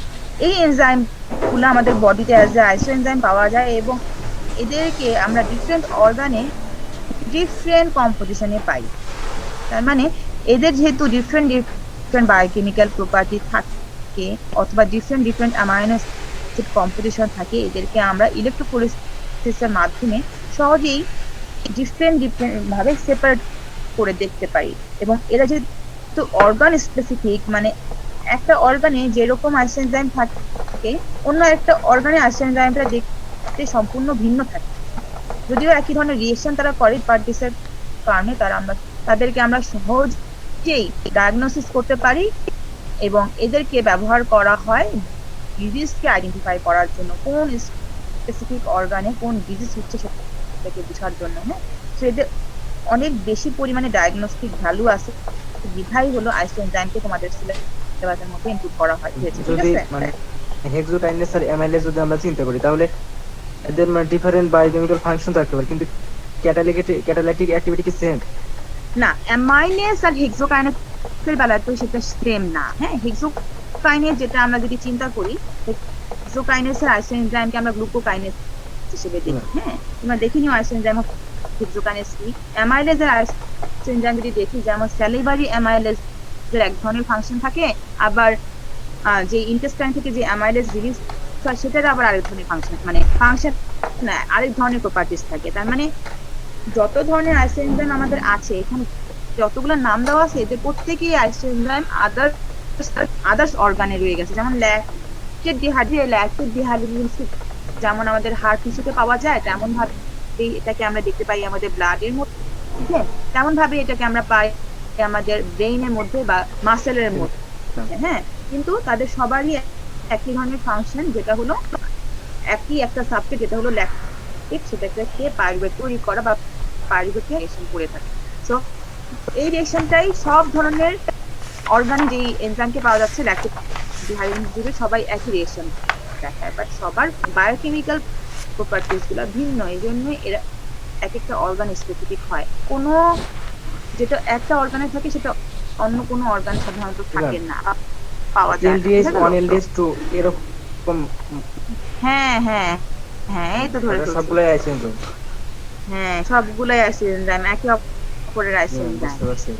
এই এনজাইমগুলো আমাদের বডিতে অ্যাজ এ আইসোএনজাইম পাওয়া যায় এবং এদেরকে আমরা ডিফারেন্ট অর্গানে ডিফারেন্ট কম্পোজিশনে পাই। তার মানে এদের যেহেতু ডিফারেন্ট বায়োকেমিক্যাল প্রপার্টি থাকে অথবা ডিফারেন্ট অ্যামাইনো অ্যাসিড কম্পোজিশন থাকে, এদেরকে আমরা ইলেকট্রোফোরেসিস অ্যানালিসিসের মাধ্যমে সহজেই ডিফারেন্ট ভাবে সেপারেট করে দেখতে পারি। এবং এরা যেহেতু অর্গান স্পেসিফিক, মানে একটা অর্গানে যেরকম আইসোএনজাইম থাকে অন্য একটা অর্গানে আইসোএনজাইমটা দেখতে সম্পূর্ণ ভিন্ন থাকে। যদিও একই ধরনের রিয়েকশন তারা করে, পার্টিসের কারণে তাদেরকে আমরা সহজেই ডায়াগনোসিস করতে পারি এবং এদেরকে ব্যবহার করা হয় ডিজিজকে আইডেন্টিফাই করার জন্য, কোন স্পেসিফিক অর্গানে কোন ডিজিজ হচ্ছে সেটাকে বোঝার জন্য। হ্যাঁ, তো এদের অনেক বেশি পরিমাণে ডায়াগনস্টিক ভ্যালু আছে, বিধাই হলো আইসোএনজাইমকে তোমাদের সিলেবাসের মধ্যে ইনক্লুড করা হয়েছে। ঠিক যদি আছে, মানে হেক্সোকাইনেস আর অ্যামাইলেজ যদি আমরা চিন্তা করি তাহলে এদের মানে ডিফারেন্ট বায়োকেমিক্যাল ফাংশন থাকতে পারে, কিন্তু ক্যাটালাইটিক অ্যাক্টিভিটি কি সেম? না, অ্যামাইনেস আর হেক্সোকাইনেসের বেলায় তো সেটা সেম না। হ্যাঁ, হেক্সোকাইনেস যেটা আমরা যদি চিন্তা করি, হেক্সোকাইনেসের আইসোএনজাইমকে আমরা গ্লুকোকাইনেস হিসেবে দেখি। হ্যাঁ, তোমরা দেখে নিও আইসোএনজাইম অফ হেক্সোকাইনেস কি। অ্যামাইলেজের আইসোএনজাইম যদি দেখি, যেমন স্যালিভারি অ্যামাইলেজ এর এক ধরনের ফাংশন থাকে, আবার যে ইন্টেস্টাইন থেকে যে অ্যামাইলেজ রিলিজ হয় সেটার আবার আরেক ধরনের ফাংশন, মানে ফাংশন না, আরেক ধরনের প্রপার্টিস থাকে। তার মানে যত ধরনের আইসোএনজাইম আমাদের আছে, এখানে যতগুলো নাম দেওয়া আছে এদের প্রত্যেকই আইসোএনজাইম আদার্স অর্গানে রয়ে গেছে। যেমন ল্যাকটেট ডিহাইড্রোজিনেজ যেমন আমাদের হার্ট টিস্যুতে পাওয়া যায়, তেমন ভাবে এটাকে আমরা দেখতে পাই আমাদের ব্লাডের মধ্যে, তেমন ভাবে এটাকে আমরা পাই আমাদের ব্রেইনের মধ্যে বা মাসেলের মধ্যে। হ্যাঁ, কিন্তু তাদের সবারই একই ধরনের ফাংশন, যেটা হলো একই একটা সাবজেক্ট, যেটা হলো ল্যাকটেট, সেটাকে পাইরুভেট তৈরি করা বা পাইরুভেট রিঅ্যাকশন করে থাকে। সো এই রিঅ্যাকশনটাই সব ধরনের অর্গানে যেই এনজাইমকে পাওয়া যাচ্ছে ল্যাকটেট ডিহাইড্রোজিনেজ সবাই একই রিঅ্যাকশন দেখায়, বাট সবার বায়োকেমিক্যাল প্রপার্টিস গুলো ভিন্ন, এই জন্য এরা এক একটা অর্গান স্পেসিফিক হয়। কোনো যেটা একটা অর্গানে থাকে সেটা অন্য কোনো অর্গান সাধারণত থাকে না, পাওয়া যায়। এলডিএস 1 এলডিএস 2 এরকম। হ্যাঁ হ্যাঁ হ্যাঁ, এই তো ধরে ফেলছো। সবগুলাই আছে কিন্তু। হ্যাঁ, সবগুলাই আইসোএনজাইম, একে অপরের আইসোএনজাইম। বুঝতে পারছি।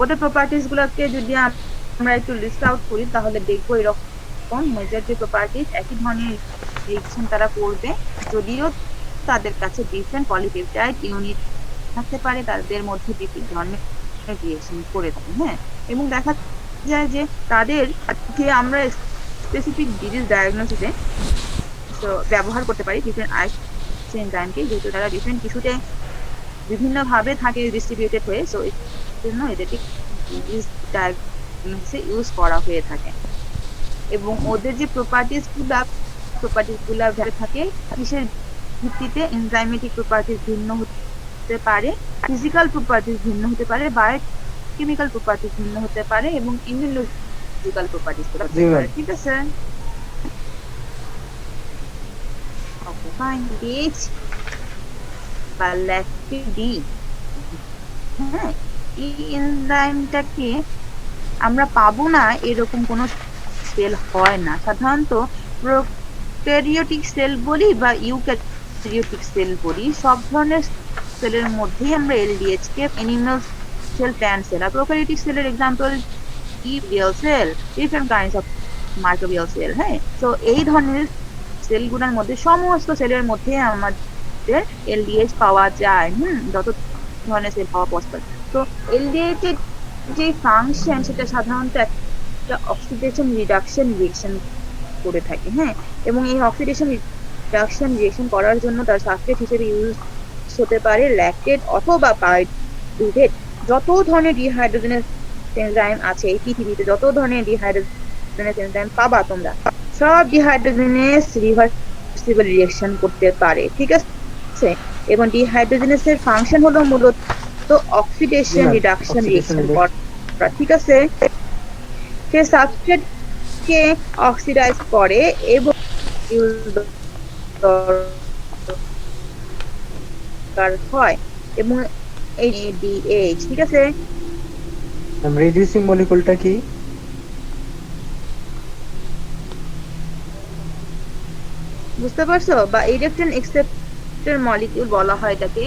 ওদের প্রপার্টিস গুলোকে যদি আমরা একটু লিস্ট আউট করি তাহলে দেখবো এরকম মেজর যে প্রপার্টিস, একই ধরনের রিঅ্যাকশন তারা করবে, যদিও তাদের কাছে ডিফারেন্ট পলিপেপটাইড ইউনিট থাকতে পারে, তাদের মধ্যে বিভিন্ন ধরনের রিঅ্যাকশন করে থাকে। হ্যাঁ, এবং দেখা যায় যে তাদেরকে আমরা স্পেসিফিক ডিজিজ ডায়াগনোসিসে ব্যবহার করতে পারি ডিফারেন্ট আইসোএনজাইমকে, যেহেতু তারা ডিফারেন্ট টিস্যুতে বিভিন্ন ভাবে থাকে ডিস্ট্রিবিউটেড হয়ে, সো এই জন্য এদেরকে ডিজিজ ডায়াগনোসিসে ইউজ করা হয়ে থাকে। এবং ওদের যে প্রপার্টিস গুলা ভেবে থাকে কিসের ভিত্তিতে, এনজাইমেটিক প্রপার্টিস ভিন্ন হতে পারে, ফিজিক্যাল প্রপার্টিস ভিন্ন হতে পারে, বায়োকেমিক্যাল প্রপার্টিস ভিন্ন হতে পারে, এবং ইমিউনোলজিক্যাল প্রপার্টিস হতে পারে। ঠিক আছে, ওকে ফাইন। এইচ বা ল্যাকটেট ডি, হ্যাঁ, এই এনজাইমটাকে আমরা পাবো না এরকম কোনো সেল হয় না। সাধারণত প্রোক্যারিওটিক সেল বলি বা ইউক্যারিওটিক সেল বলি, সব ধরনের সেলের মধ্যেই আমরা এলডিএইচ কে অ্যানিমাল সেল, প্ল্যান্ট সেল আর প্রোক্যারিওটিক সেলের এক্সাম্পল ইউবিয়াল cell, different kinds of microbial cell. হ্যাঁ, তো এই ধরনের সেলগুলোর মধ্যে সমস্ত সেলের মধ্যে আমাদের এলডিএইচ পাওয়া যায়। যত ধরনের সেল পাওয়া পসিবল। তো এলডিএইচ এর যে ফাংশন সেটা সাধারণত একটা অক্সিডেশন রিডাকশন রিঅ্যাকশন করে থাকে। হ্যাঁ, এবং এই অক্সিডেশন রিডাকশন রিঅ্যাকশন করার জন্য তার সাবস্ট্রেট হিসেবে ইউজ হতে পারে ল্যাকটেট অথবা পাইরুভেট। যত ধরনের ডিহাইড্রোজেনেস এনজাইম আছে এই পৃথিবীতে, যত ধরনের ডিহাইড্রোজেনেস এনজাইম পাবা তোমরা, সব ডিহাইড্রোজেনেস রিভার্সিবল রিঅ্যাকশন করতে পারে। ঠিক আছে, এবং ডিহাইড্রোজেনেসের ফাংশন হলো মূলত অক্সিডেশন রিডাকশন রিঅ্যাকশন করা। ঠিক আছে, সে সাবস্ট্রেট কে অক্সিডাইজ করে এবং হয়, এবং এডিএইচ। ঠিক আছে, রিডিউসিং মলিকুলটা কি? বুঝতে পারছো? বা ইলেকট্রন অ্যাকসেপ্টর মলিকিউল বলা হয় এটাকে।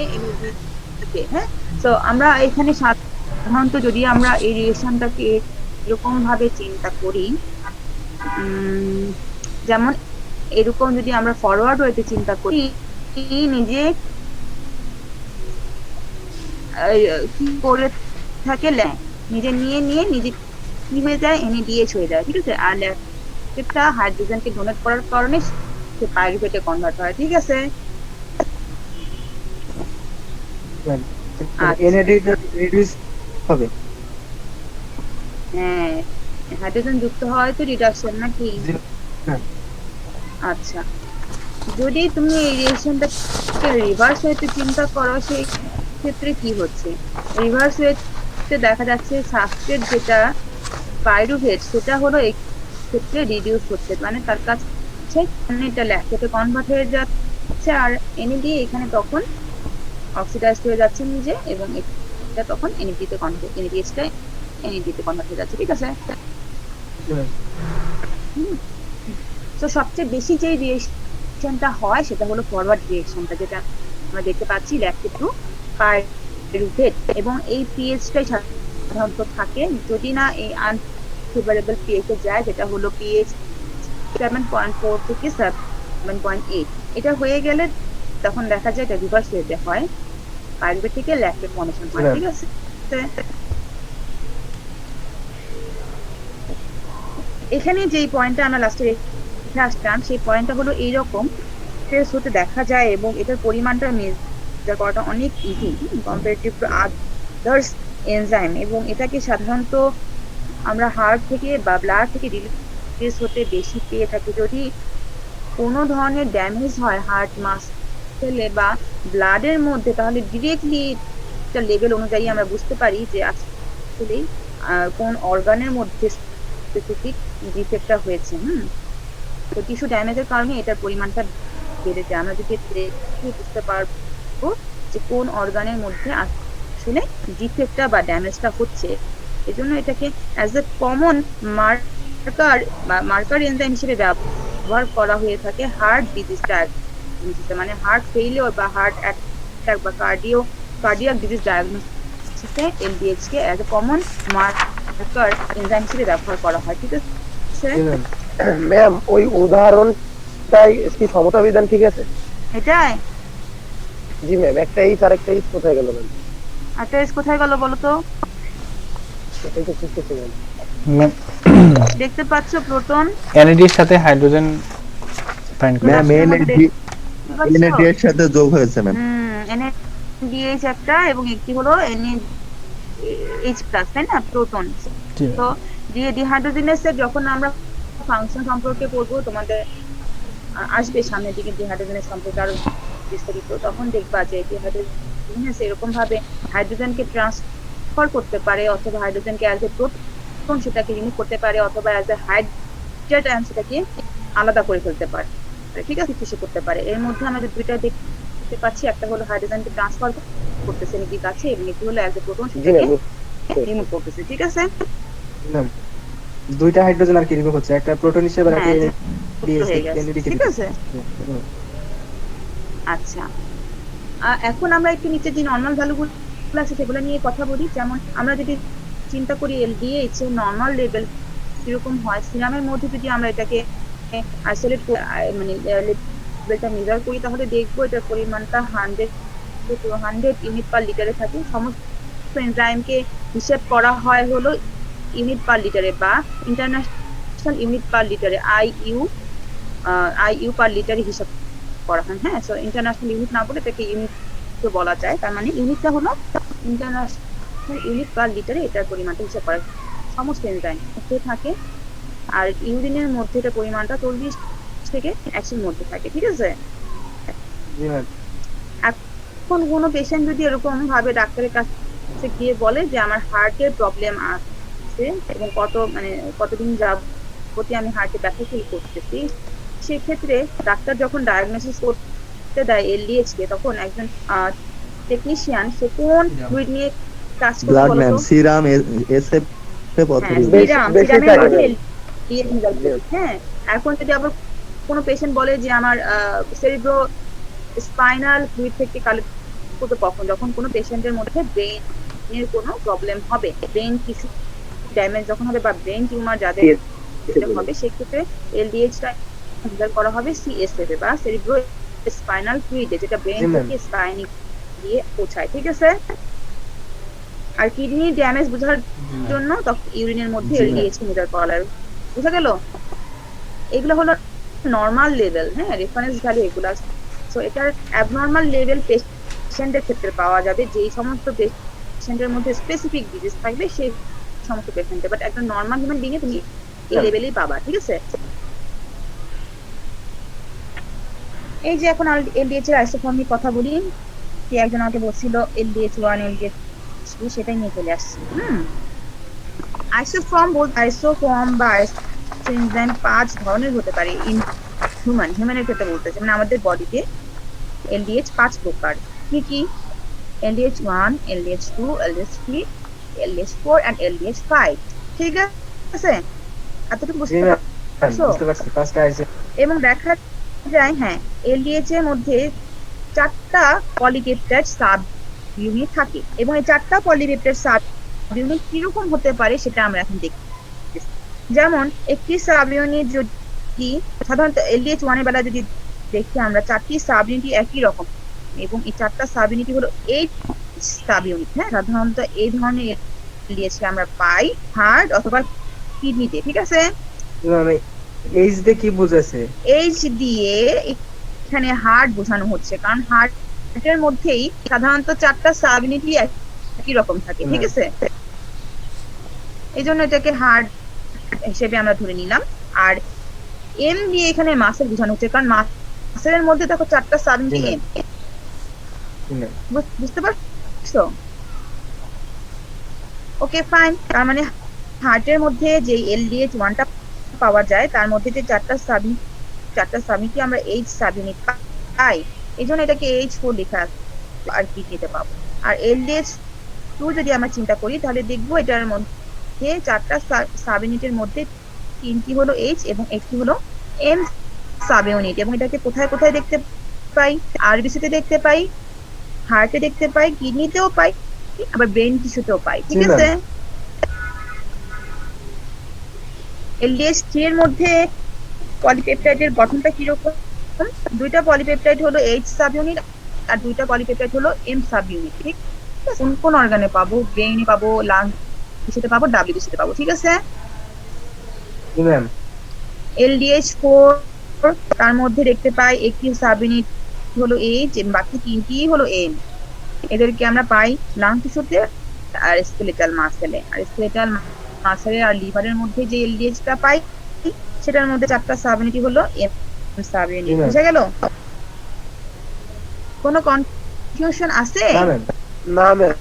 হ্যাঁ, তো আমরা এখানে সাধারণত যদি আমরা এই রিলেশনটাকে এরকম ভাবে চিন্তা করি, যেমন এরকম যদি আমরা ফরওয়ার্ড ওয়েতে চিন্তা করি, নিজে কি করে থাকে নিজে নিয়ে নিজে কি হয়ে যায়, NADH হয়ে যায়, ঠিক আছে। আর ল্যাকটেটটা হাইড্রোজেনকে ডোনেট করার কারণে সে পাইরুভেটে কনভার্ট হয়, ঠিক আছে। NAD রিডিউস হবে। হ্যাঁ, হাইড্রোজেন যুক্ত হয় তো রিডাকশন নাকি? হ্যাঁ। আচ্ছা, যদি তুমি এই রিয়েকশনটাকে রিভার্স ওয়েতে চিন্তা করো, সেই ক্ষেত্রে কি হচ্ছে? রিভার্স ওয়েতে দেখা যাচ্ছে সাবস্ট্রেট যেটা পাইরুভেট সেটা হলো এই ক্ষেত্রে রিডিউস হচ্ছে, মানে তার কাছে এটা ল্যাকটেটে কনভার্ট হয়ে যাচ্ছে, আর NAD এখানে তখন অক্সিডাইজড হয়ে যাচ্ছে নিজে, এবং এটা তখন NAD তে কনভার্ট, NADH-টা NAD তে কনভার্ট হয়ে যাচ্ছে, ঠিক আছে। তো সবচেয়ে বেশি যে রিয়েকশনটা হয় সেটা হলো ফরওয়ার্ড রিয়েকশনটা, যেটা আমরা দেখতে পাচ্ছি ল্যাকটেট টু পাইরুভেট, এবং এই পিএইচটাই সাধারণত থাকে যদি না এই আনফেভারেবল পিএইচ এ যায়, যেটা হলো পিএইচ 7.4 থেকে 7.8। এটা হয়ে গেলে তখন দেখা যায় এটা রিভার্স হয়ে হয়, পাইরুভেট থেকে ল্যাকটেট ফর্মেশন হয়, ঠিক আছে। এখানে যে পয়েন্টটা আমরা লাস্টে রেখে আসলাম, সেই পয়েন্টটা হলো এইরকম টেস্ট হতে দেখা যায়, এবং এটার পরিমাণটা মেজার করাটা অনেক easy comparative to others enzyme, এবং এটাকে সাধারণত আমরা হার্ট থেকে বা ব্লাড থেকে রিলিজ হতে বেশি পেয়ে থাকি। যদি কোনো ধরনের ড্যামেজ হয় হার্ট মাসেলে বা ব্লাডের মধ্যে, তাহলে ডিরেক্টলি একটা লেভেল অনুযায়ী আমরা বুঝতে পারি যে আসলে কোন অর্গানের মধ্যে স্পেসিফিক ডিফেক্টটা হয়েছে। তো টিস্যু ড্যামেজের কারণে এটার পরিমাণটা বেড়ে যায়। আমরা যদি বুঝতে পারবো যে কোন অর্গানের মধ্যে আসলে ডিফেক্টটা বা ড্যামেজটা হচ্ছে, এজন্য এটাকে as a common marker enzyme হিসেবে ব্যবহার করা হয়ে থাকে হার্ট ডিজিজ ডায়াগনোসিসে, মানে হার্ট ফেইলিওর বা হার্ট অ্যাটাক বা কার্ডিয়াক ডিজিজ ডায়াগনোসিসে LDH কে as a common marker enzyme হিসেবে ব্যবহার করা হয়, ঠিক আছে। ম্যাম ওই উদাহরণটাই কি সমতা বিধান ঠিক আছে? এটাই জি ম্যাম, একটা এইচ আর একটা এইচ কোথায় গেল ম্যাম? একটা এস কোথায় গেল বলো তো? এটাই তো খুঁজতেছি ম্যাম। ম্যাম দেখতে পাচ্ছ প্রোটন NAD এর সাথে হাইড্রোজেন ফাইন্ড করে। ম্যাম NAD এর সাথে যোগ হয়েছে ম্যাম। NADH একটা এবং একটি হলো NAH+, তাই না, প্রোটন। তো ডিহাইড্রোজেনেসের যখন আমরা ফাংশন সম্পর্কে পড়বো, তোমাদের আসবে সামনের দিকে ডিহাইড্রোজেনেস সম্পর্কে আরো বিস্তারিত, তখন দেখবা যে ডিহাইড্রোজেনেস এরকম ভাবে হাইড্রোজেনকে ট্রান্সফার করতে পারে, অথবা হাইড্রোজেনকে অ্যাজ এ প্রোটন সেটাকে রিমুভ করতে পারে, অথবা অ্যাজ এ হাইড্রেট আয়ন সেটাকে আলাদা করে ফেলতে পারে, ঠিক আছে, কিছু করতে পারে। এর মধ্যে আমরা যে দুইটা দেখতে পাচ্ছি, একটা হলো হাইড্রোজেনকে ট্রান্সফার করতেছে নিচের কাছে, এবং একটি হলো অ্যাজ এ প্রোটন সেটাকে রিমুভ করতেছে, ঠিক আছে। দুইটা হাইড্রোজেন আর কি রিমুভ হচ্ছে, একটা প্রোটন হিসেবে আর একটা ঠিক আছে। আচ্ছা, এখন আমরা একটু নিচে যে নরমাল ভ্যালুগুলো আছে সেগুলো নিয়ে কথা বলি। যেমন আমরা যদি চিন্তা করি LDH এর নরমাল লেভেল কিরকম হয়, সিরামের মধ্যে যদি আমরা এটাকে আইসোলেট মানে লেভেলটা মেজার করি, তাহলে দেখবো এটার পরিমাণটা 100 ইউনিট পার লিটারে থাকে। সমস্ত এনজাইমকে হিসেব করা হয় হলো ইউনিট পার লিটারে বা ইন্টারন্যাশনাল ইউনিট পার লিটারে, IU পার লিটারে হিসাব করা হয়। হ্যাঁ, সো ইন্টারন্যাশনাল ইউনিট না বলে এটাকে ইউনিট তো বলা যায়, তার মানে ইউনিটটা হলো ইন্টারন্যাশনাল ইউনিট পার লিটারে এটার পরিমাণটা হিসাব করা সমস্ত এনজাইম মধ্যে থাকে। আর ইউরিনের মধ্যে এটা পরিমাণটা 40 থেকে 100 মধ্যে থাকে, ঠিক আছে। এখন কোনো পেশেন্ট যদি এরকম ভাবে ডাক্তারের কাছে গিয়ে বলে যে আমার হার্টের প্রবলেম আছে এবং কতদিন যাবতীয় আমি হার্টে ব্যথা ফিল করতেছি, সেক্ষেত্রে ডাক্তার যখন ডায়াগনোসিস করতে দেয় LDH কে, তখন একজন টেকনিশিয়ান সে কোন ফ্লুইড নিয়ে কাজ করতে বলতো? সিরাম, SF হ্যাঁ, এখন যদি আবার কোনো পেশেন্ট বলে যে আমার সেরিব্রো স্পাইনাল ফ্লুইড থেকে কালেক্ট করতে, কখন? যখন কোনো পেশেন্টের মধ্যে ব্রেইনের কোনো প্রবলেম হবে, ব্রেইন টিস্যু ড্যামেজ যখন হবে বা ব্রেইন টিউমার যাদের হবে, সেক্ষেত্রে LDH টা রেজাল্ট করা হবে সিএসএফ এ বা সেরিব্রো স্পাইনাল ফ্লুইডে, যেটা ব্রেন জি, ma'am. থেকে স্পাইনে দিয়ে পৌঁছায়, ঠিক আছে? আর কিডনি ড্যামেজ বোঝার জন্য তখন ইউরিনের মধ্যে জি, ma'am. এলডিএইচ মেজার করা লাগে। বুঝা গেল? এগুলো হলো নরমাল লেভেল, হ্যাঁ, রেফারেন্স ভ্যালু এগুলো। সো এটার অ্যাবনর্মাল লেভেল পেশেন্টের ক্ষেত্রে পাওয়া যাবে, যেই সমস্ত পেশেন্টের মধ্যে স্পেসিফিক ডিজিজ থাকবে সেই সমস্ত পেশেন্টে, বাট একটা নরমাল হিউম্যান বিং এ তুমি এই লেভেলেই পাবা, ঠিক আছে? এই যে এখন এলডিএইচ এর আইসোফর্ম নিয়ে কথা বলি, কে একজন আমাকে বলছিল এলডিএইচ 1 এলডিএইচ 2 সেটাই নিয়ে চলে আসছি। আইসোফর্ম বা আইসোএনজাইম 5 ধরনের হতে পারে ইন হিউম্যানের ক্ষেত্রে বলতেছে, মানে আমাদের বডিতে এলডিএইচ 5 প্রকার। কি কি? LDH 1, LDH 2, LDH 3, LDH 4 and LDH 5। ঠিক আছে? এতটুকু জি, বুঝতে ma'am. পারছো? বুঝতে পারছি, ফার্স্টে আছে এবং দেখা যায়, হ্যাঁ, এলডিএইচ এর মধ্যে 4টা পলিপেপটাইড সাব ইউনিট থাকে, এবং এই 4টা পলিপেপটাইড সাব ইউনিট কিরকম হতে পারে সেটা আমরা এখন দেখি। যেমন একটি সাব ইউনিট যদি সাধারণত এলডিএইচ 1 এর বেলা যদি দেখি আমরা 4টি সাব ইউনিট একই রকম, এবং এই 4টা সাব ইউনিট হলো এইচ সাব ইউনিট। হ্যাঁ, সাধারণত এই ধরনের এলডিএইচ কে আমরা পাই হার্ট অথবা কিডনিতে, ঠিক আছে? এইচ দিয়ে কি বুঝাছে? এইচ দিয়ে এখানে হার্ট বোঝানো হচ্ছে, কারণ হার্টের মধ্যেই সাধারণত 4টা সাব ইউনিটই একই রকম থাকে, ঠিক আছে? এই জন্য এটাকে হার্ট হিসেবে আমরা ধরে নিলাম। আর এম দিয়ে এখানে মাসেল বোঝানো হচ্ছে, কারণ মাসেলের মধ্যে দেখো 4টা সাব ইউনিট এম। বুঝতে পারছো? Okay, fine. তার মানে হার্টের মধ্যে যে এলডিএইচ 1টা পাওয়া যায় তার মধ্যে যে 4টা সাব ইউনিট আমরা এইচ সাব ইউনিট পাই, এই জন্য এটাকে H4 লেখা আছে আর কিডনিতে পাবো। আর এলডিএইচ 2 যদি আমরা চিন্তা করি তাহলে দেখবো এটার মধ্যে 4টা সাব ইউনিটের মধ্যে 3টি হলো এইচ এবং একটি হলো এম সাব ইউনিট, এবং এটাকে কোথায় কোথায় দেখতে পাই? আরবিসিতে দেখতে পাই, হার্টে দেখতে পাই, কিডনিতেও পাই, আবার ব্রেন টিস্যুতেও পাই, ঠিক আছে? এলডিএইচ 3 এর মধ্যে পলিপেপটাইডের গঠনটা কিরকম? 2টা পলিপেপটাইড হলো এইচ সাব ইউনিট আর 2টা পলিপেপটাইড হলো এম সাব ইউনিট, ঠিক আছে? কোন অর্গানে পাবো? ব্রেইনে পাবো, লাং টিস্যুতে পাবো, ডাব্লিউটিসিতে পাবো, ঠিক আছে? জি, ম্যাম। এলডিএইচ 4 তার মধ্যে দেখতে পাই একটি সাব ইউনিট হলো এইচ এবং বাকি 3টি হলো এম। এদেরকে আমরা পাই লাং টিস্যুতে আর স্কেলেটাল মাসেলে। আর স্কেলেটাল মাসেলে আর লিভারের মধ্যে যে এলডিএইচটা পাই সেটার মধ্যে 4টা সাব ইউনিট হলো এম সাব ইউনিট। বুঝা গেল? কোনো কনফিউশন আছে? না ম্যাম।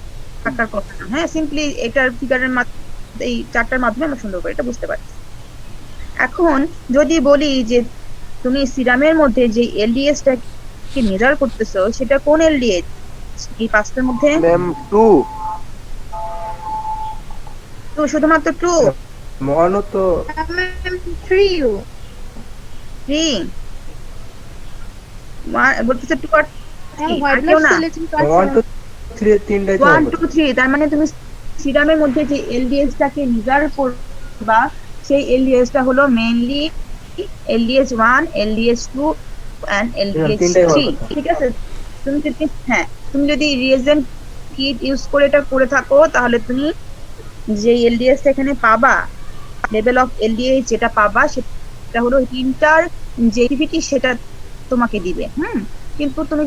থাকার কথা না। হ্যাঁ, সিম্পলি এটার ফিগারের এই 4টার মাধ্যমে আমরা সুন্দর করে এটা বুঝতে পারছি। এখন যদি বলি যে তুমি সিরামের মধ্যে যে এলডিএইচটা কি মেজার করতেছো সেটা কোন এলডিএইচ এই 5টার মধ্যে? ম্যাম 2। তো শুধুমাত্র 2? মনো তো 3 বলতেছে 2 আর 3 হোয়াইট আর কেউ না? 1 2 3 তিনটাই তো 1 2 3। তার মানে তুমি সিরামের মধ্যে যে এলডিএইচটাকে মেজার করবা সেই এলডিএইচটা হলো mainly LDH 1, LDH 2 and LDH 3, ঠিক আছে? তুমি যদি রিএজেন্ট কিট ইউজ করে এটা করে থাকো তাহলে তুমি যে এলডিএইচ এখানে পাবা, লেভেল অফ এলডিএইচ যেটা পাবা সেটা হলো 3টার যে অ্যাক্টিভিটি সেটা তোমাকে দিবে। কিন্তু তুমি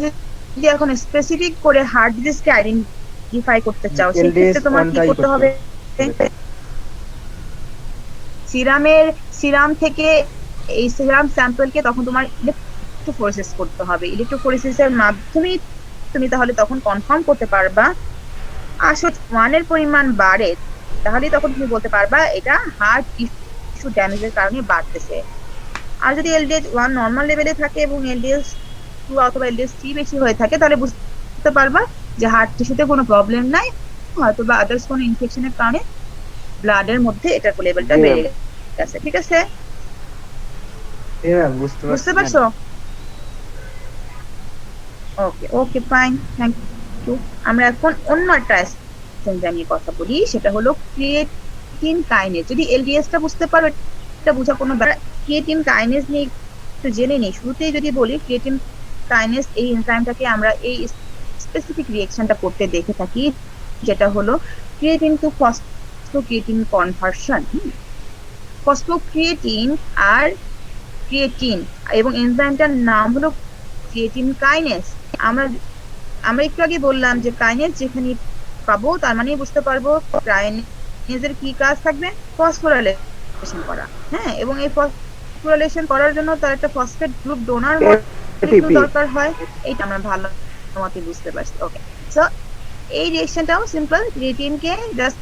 যদি এখন স্পেসিফিক করে হার্ট ডিজিজকে আইডেন্টিফাই করতে চাও সেক্ষেত্রে তোমার কি করতে হবে? সিরাম থেকে এই সিরাম স্যাম্পলকে তখন তোমার ইলেকট্রোফোরেসিস করতে হবে। ইলেকট্রোফোরেসিসের মাধ্যমে তুমি তাহলে তখন কনফার্ম করতে পারবা আসলে 1 এর পরিমাণ বাড়ে, তাহলে তখন তুমি বলতে পারবা এটা হার্ট টিস্যু ড্যামেজের কারণে বাড়তেছে। আর যদি এলডিএইচ 1 নরমাল লেভেলে থাকে এবং এলডিএইচ 2 অথবা এলডিএইচ 3 বেশি হয়ে থাকে তাহলে বুঝতে পারবা যে হার্ট টিস্যুতে কোনো প্রবলেম নাই, হয়তো বা আদার্স কোনো ইনফেকশনের কারণে ব্লাডের মধ্যে এটার লেভেলটা বেড়ে গেছে, ঠিক আছে? বুঝতে পারছো? ওকে ওকে, ফাইন, থ্যাংক ইউ। আমরা এখন অন্য একটা এনজাইম নিয়ে কথা বলি, সেটা হলো ক্রিয়েটিন কাইনেজ। যদি এলডিএইচটা বুঝতে পারো এটা বোঝা কোনো ব্যাপার। ক্রিয়েটিন কাইনেজ নিয়ে একটু জেনে নিই। শুরুতেই যদি বলি ক্রিয়েটিন কাইনেস, এই এনজাইমটাকে আমরা এই স্পেসিফিক রিঅ্যাকশনটা করতে দেখে থাকি, যেটা হলো ক্রিয়েটিন টু ফসফোক্রিয়েটিন কনভার্সন। ফসফোক্রিয়েটিন আর ক্রিয়েটিন এবং এনজাইমটার নাম হলো ক্রিয়েটিন কাইনেস। আমরা আমরা একটু আগে বললাম যে কাইনেস যেখানে পাবো তার মানে বুঝতে পারবো কাইনেসের কি কাজ থাকবে, ফসফোরাইলেশন করা। হ্যাঁ, এবং এই ফসফোরাইলেশন করার জন্য তার একটা ফসফেট গ্রুপ ডোনার দরকার হয়। এইটা আমরা ভালো মতে বুঝতে পারছি। ওকে, সো এই রিঅ্যাকশনটাও সিম্পল। ক্রিয়েটিনকে জাস্ট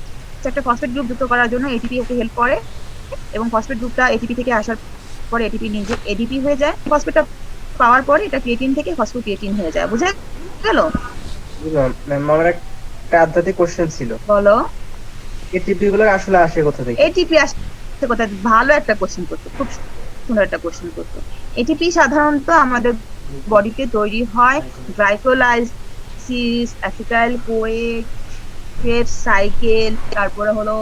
একটা ফসফেট গ্রুপ যুক্ত করার জন্য এটিপি ওকে হেল্প করে, এবং ফসফেট গ্রুপটা এটিপি থেকে আসার পরে এটিপি নিজে এডিপি হয়ে যায়। ফসফেটটা পাওয়ার পরে এটা ক্রিয়েটিন থেকে ফসফোক্রিয়েটিন হয়ে যায়। বুঝে গেল? ম্যাম আমার একটা আধ্যাত্মিক কোশ্চেন ছিল, বলো। এটিপি গুলো আসলে আসে কোথা থেকে? এটিপি আসছে কোথা? ভালো একটা কোশ্চেন করতো, খুব সুন্দর একটা কোশ্চেন করতো। এটিপি সাধারণত আমাদের বডিতে তৈরি হয় গ্লাইকোলাইসিস, অ্যাসিটাইল কোয়েট সাইকেল, তারপরে হলো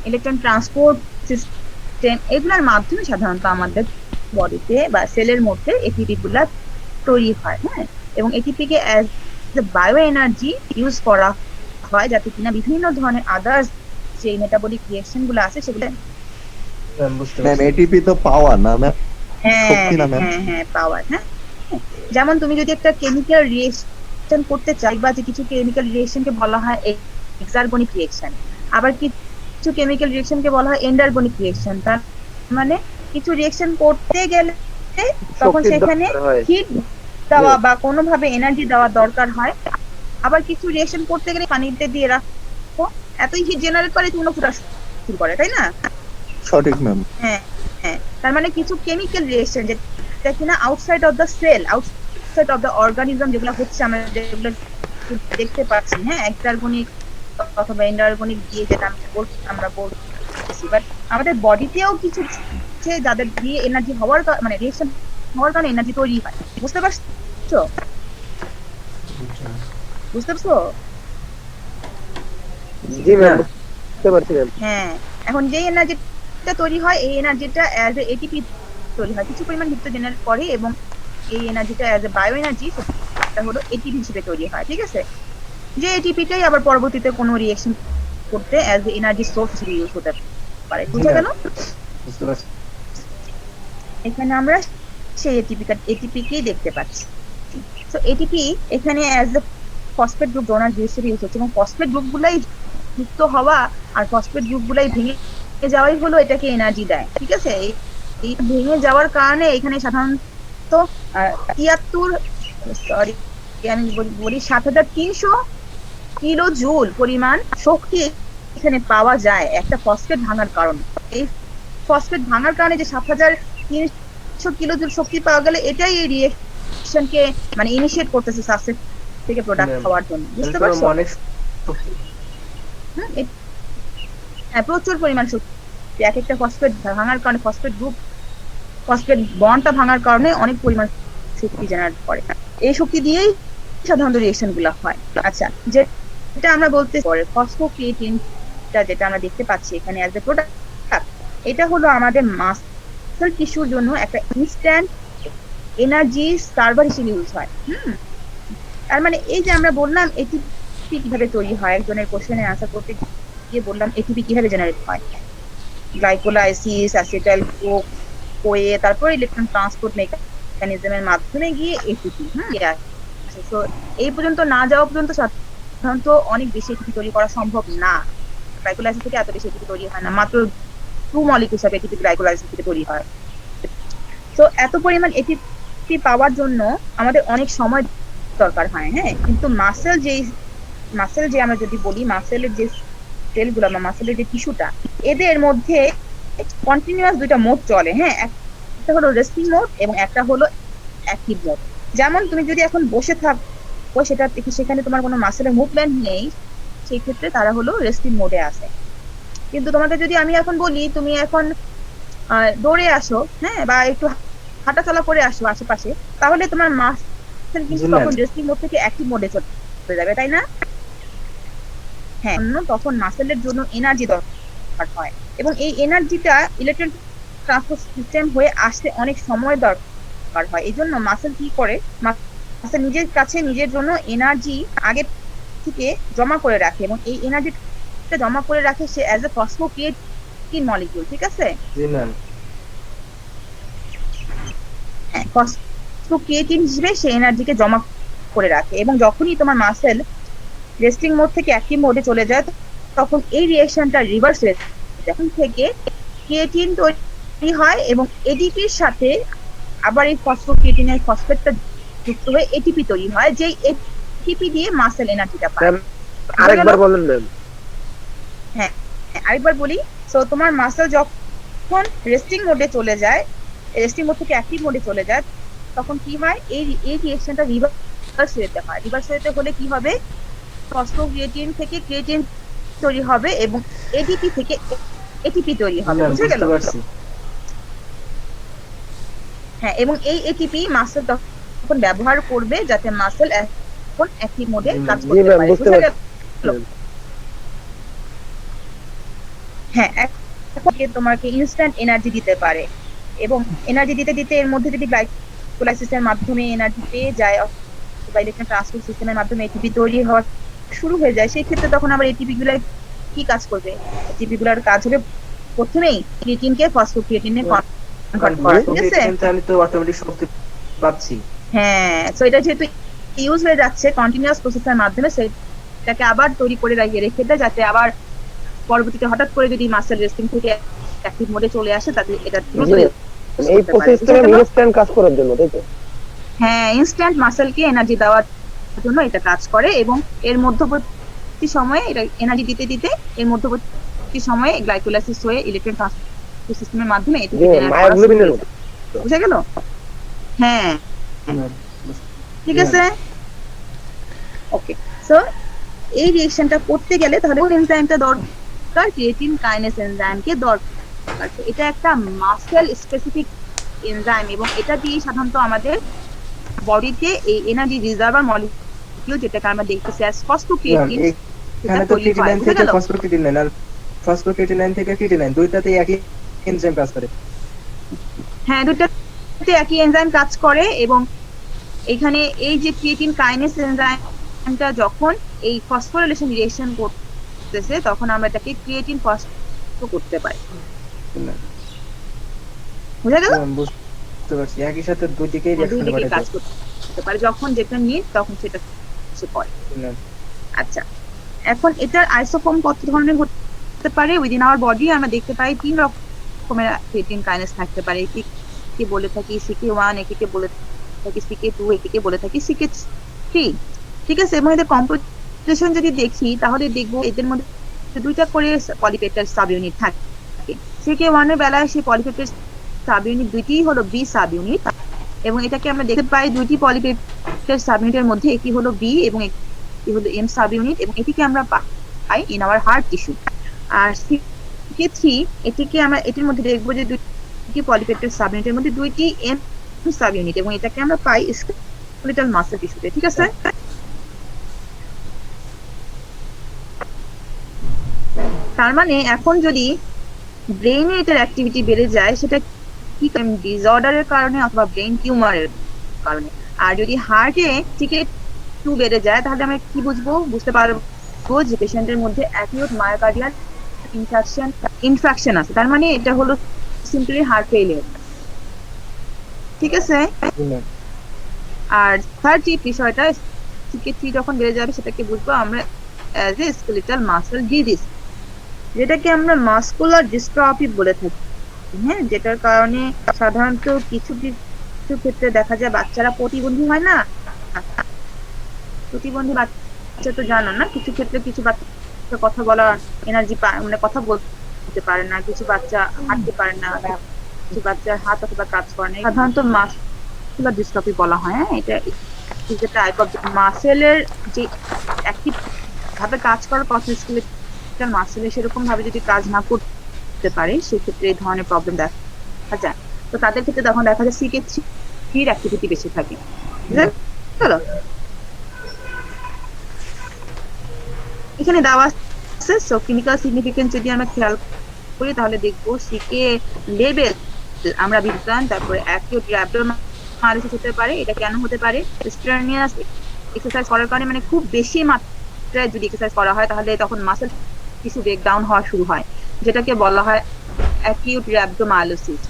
ইলেকট্রন ট্রান্সপোর্ট সিস্টেম, এগুলোর মাধ্যমে সাধারণত আমাদের বডিতে বা সেলের মধ্যে এটিপি গুলা তৈরি হয়। হ্যাঁ, এবং এটিপি কে অ্যাজ বায়ো এনার্জি ইউজ করা হয়, যাতে কিনা বিভিন্ন ধরনের আদার্স যে মেটাবলিক রিঅ্যাকশন গুলো আছে সেগুলো। বুঝতে ম্যাম পারছি। এটিপি তো পাওয়ার না ম্যাম, হ্যাঁ শক্তি না ম্যাম? হ্যাঁ পাওয়ার। হ্যাঁ, যেমন তুমি যদি একটা কেমিক্যাল রিঅ্যাকশন করতে চাই, বা যে কিছু কেমিক্যাল রিঅ্যাকশনকে বলা হয় এক্সারগনিক রিঅ্যাকশন, আবার কিছু কেমিক্যাল রিঅ্যাকশনকে বলা হয় এন্ডারগনিক রিঅ্যাকশন। তার মানে কিছু রিঅ্যাকশন করতে গেলে তখন শক্তির সেখানে দরকার হয়। হিট দেওয়া বা কোনোভাবে এনার্জি দেওয়া দরকার হয়। আবার কিছু রিঅ্যাকশন করতে গেলে পানিতে দিয়ে রাখো, এতই হিট জেনারেট করে তুলো ফুটা শুরু করে, তাই না? সঠিক ম্যাম। হ্যাঁ হ্যাঁ, তার মানে কিছু কেমিক্যাল রিঅ্যাকশন যেটা কিনা outside of the cell, outside of the organism, যেগুলো হচ্ছে আমরা যেগুলো দেখতে পাচ্ছি, হ্যাঁ, এক্সারগনিক অথবা এন্ডারগনিক দিয়ে যেটা আমরা বলছি, বাট আমাদের বডিতেও কিছু আছে যাদের দিয়ে এনার্জি হওয়ার মানে রিঅ্যাকশন হওয়ার কারণে এনার্জি তৈরি হয়। বুঝতে পারছো? বুঝতে পারছো? জি ম্যাম, বুঝতে পারছি ম্যাম। হ্যাঁ, এখন যে এনার্জিটা তৈরি হয় এই এনার্জিটা অ্যাজ এ এটিপি তৈরি হয়, কিছু পরিমাণ হিট জেনারেট করে, এবং এই এনার্জিটা অ্যাজ এ বায়ো এনার্জি সেটা হলো এটিপি হিসেবে তৈরি হয়। ঠিক আছে, যে এটিপিটাই আবার পরবর্তীতে কোনো রিঅ্যাকশন করতে অ্যাজ এ এনার্জি সোর্স হিসেবে ইউজ হতে পারে। বুঝা গেল? বুঝতে পারছি। এখানে আমরা সেই এটিপিকেই দেখতে পাচ্ছি। সো এটিপি এখানে as a phosphate group donor হিসেবে ইউজ হচ্ছে, এবং ফসফেট গ্রুপগুলাই যুক্ত হওয়া আর ফসফেট গ্রুপগুলাই ভেঙে যাওয়াই হলো এটাকে এনার্জি দেয়। ঠিক আছে, এই ভেঙে যাওয়ার কারণে এখানে সাধারণত 7300 কিলো জুল পরিমাণ শক্তি এখানে পাওয়া যায় একটা ফসফেট ভাঙার কারণে। এই ফসফেট ভাঙার কারণে যে 7300 কিলো জুল শক্তি পাওয়া গেলে, এটাই এই রিঅ্যাকশনকে মানে ইনিশিয়েট করতেছে সাবস্ট্রেট থেকে প্রোডাক্ট হওয়ার জন্য। বুঝতে পারছো? অনেক হ্যাঁ, প্রচুর পরিমাণ শক্তি এক একটা ফসফেট ভাঙার কারণে, ফসফেট বন্ডটা ভাঙার কারণে অনেক পরিমাণ শক্তি জেনারেট করে। এই শক্তি দিয়েই সাধারণত রিঅ্যাকশন গুলো হয়। আচ্ছা, যেটা আমরা বলতে পারি ফসফোক্রিয়েটিনটা যেটা আমরা দেখতে পাচ্ছি এখানে অ্যাজ এ প্রোডাক্ট, এটা হলো আমাদের মাসল টিস্যুর জন্য একটা ইনস্ট্যান্ট এনার্জি সার্ভার হিসেবে ইউজ হয়। তার মানে এই যে আমরা বললাম এটিপি কিভাবে তৈরি হয়, একজনের কোশ্চেনে আনসার করতে গিয়ে বললাম এটিপি কিভাবে জেনারেট হয়, গ্লাইকোলাইসিস, অ্যাসিটাইল কোয়ে, তারপর ইলেকট্রন ট্রান্সপোর্ট মেকানিজমের মাধ্যমে গিয়ে এটিপি তো এই পর্যন্ত না যাওয়া পর্যন্ত সাধারণত অনেক বেশি এটিপি তৈরি করা সম্ভব না। গ্লাইকোলাইসিস থেকে এত বেশি এটিপি তৈরি হয় না, মাত্র 2 মলিকিউল হিসাবে এটিপি গ্লাইকোলাইসিস থেকে তৈরি হয়। তো এত পরিমাণ এটিপি পাওয়ার জন্য আমাদের অনেক সময় দরকার হয়। হ্যাঁ, কিন্তু মাসেল যে আমরা যদি বলি মাসেলের যে সেলগুলো বা মাসেলের যে টিস্যুটা, এদের মধ্যে কন্টিনিউয়াস দুইটা মোড চলে। হ্যাঁ, একটা হলো রেস্টিং মোড এবং একটা হলো অ্যাক্টিভ মোড। যেমন তুমি যদি এখন বসে থাকো সেখানে তোমার কোনো মাসেলের মুভমেন্ট নেই, সেই ক্ষেত্রে তারা হলো রেস্টিং মোডে আছে। কিন্তু তোমাকে যদি আমি এখন বলি তুমি এখন দৌড়ে আসো, হ্যাঁ, বা একটু হাঁটাচলা করে আসো আশেপাশে, তাহলে তোমার মাসেল কিন্তু তখন রেস্টিং মোড থেকে অ্যাক্টিভ মোডে চলে যাবে, তাই না? হ্যাঁ, তখন মাসেলের জন্য এনার্জি দরকার হয়, এবং এই এনার্জিটা ইলেকট্রন ট্রান্সপোর্ট সিস্টেম হয়ে আসতে অনেক সময় দরকার হয়। এই জন্য মাসেল কি করে, মাসেল নিজের কাছে নিজের জন্য এনার্জি আগে থেকে জমা করে রাখে এবং এই এনার্জিটা জমা করে রাখে সে অ্যাজ এ ফসফোক্রিয়েটিন মলিকিউল। ঠিক আছে, জি ম্যাম। ফসফোক্রিয়েটিন হিসেবে সে এনার্জিকে জমা করে রাখে এবং যখনই তোমার মাসেল রেস্টিং মোড থেকে অ্যাক্টিভ মোডে চলে যায় তখন এই রিঅ্যাকশনটা রিভার্স হয়ে যায়। যখন থেকে ক্রিয়েটিন তৈরি হয় এবং এডিপির সাথে আবার এই ফসফোক্রিয়েটিনের ফসফেটটা যুক্ত হয়ে এটিপি তৈরি হয়, যেই এটিপি দিয়ে মাসেল এনার্জিটা পায়। ম্যাম আরেকবার বলেন ম্যাম। হ্যাঁ, আরেকবার বলি। সো তোমার মাসেল যখন রেস্টিং মোডে চলে যায়, রেস্টিং মোড থেকে অ্যাক্টিভ মোডে চলে যায়, তখন কি হয়, এই রিঅ্যাকশনটা রিভার্স হতে হয়। রিভার্স হতে হলে কি হবে, ফসফোক্রিয়েটিন থেকে ক্রিয়েটিন তৈরি হবে এবং এডিপি থেকে এটিপি তৈরি হবে। বুঝে গেল? হ্যাঁ, এবং এই এটিপি মাসেল তখন ব্যবহার করবে যাতে মাসেল এখন অ্যাক্টিভ মোডে কাজ জি করতে ম্যাম, পারে। বুঝতে বুঝে গেল? পারছি। হ্যাঁ, এখন তোমাকে ইনস্ট্যান্ট এনার্জি দিতে পারে এবং এনার্জি দিতে দিতে এর মধ্যে যদি গ্লাইকোলাইসিসের মাধ্যমে এনার্জি পেয়ে যায় অথবা ইলেকট্রন ট্রান্সপোর্ট সিস্টেমের মাধ্যমে এটিপি তৈরি হওয়া শুরু হয়ে যায়, সেই ক্ষেত্রে তখন আবার এটিপি গুলা কি কাজ করবে? এটিপি গুলার কাজ হবে প্রথমেই ক্রিয়েটিনকে ফসফোক্রিয়েটিনে কনভার্ট করা। ঠিক আছে, আমি তো অটোমেটিক শক্তি পাচ্ছি। হ্যাঁ, সো এটা যেহেতু ইউজ হয়ে যাচ্ছে কন্টিনিউয়াস প্রসেসের মাধ্যমে, সেটাকে আবার তৈরি করে রেখে দেয় যাতে আবার পরবর্তীতে হঠাৎ করে যদি মাসেল রেস্টিং থেকে অ্যাক্টিভ মোডে চলে আসে তাতে এটা এই প্রসেসটা ইনস্ট্যান্ট কাজ করার জন্য, তাই তো? হ্যাঁ, ইনস্ট্যান্ট মাসেলকে এনার্জি দেওয়ার জন্য এটা কাজ করে এবং এর মধ্যবর্তী সময়ে এটা এনার্জি দিতে দিতে এর মধ্যবর্তী সময়ে গ্লাইকোলাইসিস হয়ে ইলেকট্রন ট্রান্সপোর্ট সিস্টেমের মাধ্যমে এটা মায়োগ্লোবিনের মতো। বুঝে গেল? হ্যাঁ, ঠিক আছে, ওকে। সো এই রিঅ্যাকশনটা করতে গেলে তাহলে কোন এনজাইমটা দরকার? ক্রিয়েটিন কাইনেস এনজাইমকে দরকার। এটা একটা মাসেল স্পেসিফিক এনজাইম এবং এটা দিয়ে সাধারণত আমাদের বডিতে এই এনার্জি রিজার্ভার মলিকিউল যেটাকে আমরা দেখতেছি অ্যাজ ফসফোক্রিয়েটিন, এখানে তো ক্রিয়েটিনাইন থেকে ফসফোক্রিয়েটিনাইন আর ফসফোক্রিয়েটিনাইন থেকে ক্রিয়েটিনাইন দুইটাতেই একই এনজাইম কাজ করে। হ্যাঁ, দুইটাতে একই এনজাইম কাজ করে এবং এখানে এই যে ক্রিয়েটিন কাইনেস এনজাইমটা যখন এই ফসফোরিলেশন রিঅ্যাকশন করতেছে তখন আমরা এটাকে ক্রিয়েটিন ফসফো করতে পারি। বুঝা গেল? বুঝতে পারছি, একই সাথে দুইদিকেই রিঅ্যাকশন দুইদিকে কাজ ঘটে। করতে পারে, যখন যেটা নিড তখন সেটা সে করে। আচ্ছা, এখন এটার আইসোফর্ম কত ধরনের হতে পারে? উইদিন আওয়ার বডি আমরা দেখতে পাই 3 রকমের ক্রিয়েটিন কাইনেস থাকতে পারে। একে বলে থাকি CK1, একে বলে থাকি CK2, একে বলে থাকি CK3। ঠিক আছে, এবং এদের কম্পোজিশন যদি দেখি তাহলে দেখবো এদের মধ্যে দুইটা করে পলিপেপটাইড সাব ইউনিট থাকে। CK1 এর বেলায় সেই পলিপেপটাইড সাব ইউনিট দুইটি হলো B সাব ইউনিট এবং এটাকে আমরা দেখতে পাই দুইটি পলিপেপটাইড সাব ইউনিটের মধ্যে একটি হলো B এবং একটি হলো M সাব ইউনিট এবং এটিকে আমরা পাই ইন আওয়ার হার্ট টিস্যু। আর CK3 এটিকে আমরা এটির মধ্যে দেখবো যে দুইটি পলিপেপটাইড সাব ইউনিটের মধ্যে দুইটি M সাব ইউনিট এবং এটাকে আমরা পাই স্কেলেটাল মাসল টিস্যুতে। ঠিক আছে, তার মানে এখন যদি ব্রেইনে এটার অ্যাক্টিভিটি বেড়ে যায় সেটা কি ডিসঅর্ডারের কারণে অথবা ব্রেইন টিউমারের কারণে। আর যদি হার্টে CK2 বেড়ে যায় তাহলে আমরা কি বুঝতে পারবো যে পেশেন্টের মধ্যে অ্যাকিউট মায়োকার্ডিয়াল ইনফ্রাকশন আছে, তার মানে এটা হলো সিম্পলি হার্ট ফেইলিয়ার। ঠিক আছে, আর থার্ড যে বিষয়টা CK3 যখন বেড়ে যাবে সেটাকে বুঝবো আমরা as a skeletal muscle disease, যেটাকে আমরা মাসকুলার ডিস্ট্রফি বলে থাকি। হ্যাঁ, যেটার কারণে সাধারণত কিছু ক্ষেত্রে দেখা যায় বাচ্চারা প্রতিবন্ধী হয় না। প্রতিবন্ধী বাচ্চা তো জানো না, কিছু ক্ষেত্রে কিছু বাচ্চা কথা বলার এনার্জি মানে কথা বলতে পারে না, কিছু বাচ্চা হাঁটতে পারে না, কিছু বাচ্চার হাত অথবা কাজ করে না, সাধারণত মাসকুলার ডিস্ট্রফি বলা হয়। হ্যাঁ, এটা টাইপ অফ মাসেলের যে অ্যাক্টিভ ভাবে কাজ করার কথা স্কেলেটাল মাসেলে সেরকম ভাবে যদি কাজ না করতে পারে সেক্ষেত্রে এই ধরনের প্রবলেম দেখা যায়। তো তাদের ক্ষেত্রে তখন দেখা যায় CK3 অ্যাক্টিভিটি বেশি থাকে। চলো, এখানে দেওয়া আছে। সো ক্লিনিক্যাল সিগনিফিকেন্স যদি আমরা খেয়াল করি তাহলে দেখবো CK লেভেল আমরা বিজ্ঞান, তারপরে অ্যাকিউট অ্যাবডোমিনালিসিস হতে পারে। এটা কেন হতে পারে? স্ট্রেনিয়াস এক্সারসাইজ করার কারণে, মানে খুব বেশি মাত্রায় যদি এক্সারসাইজ করা হয় তাহলে তখন মাসেল টিস্যু ব্রেকডাউন হওয়া শুরু হয়, যেটাকে বলা হয় অ্যাকিউট অ্যাবডোমিনালিসিস।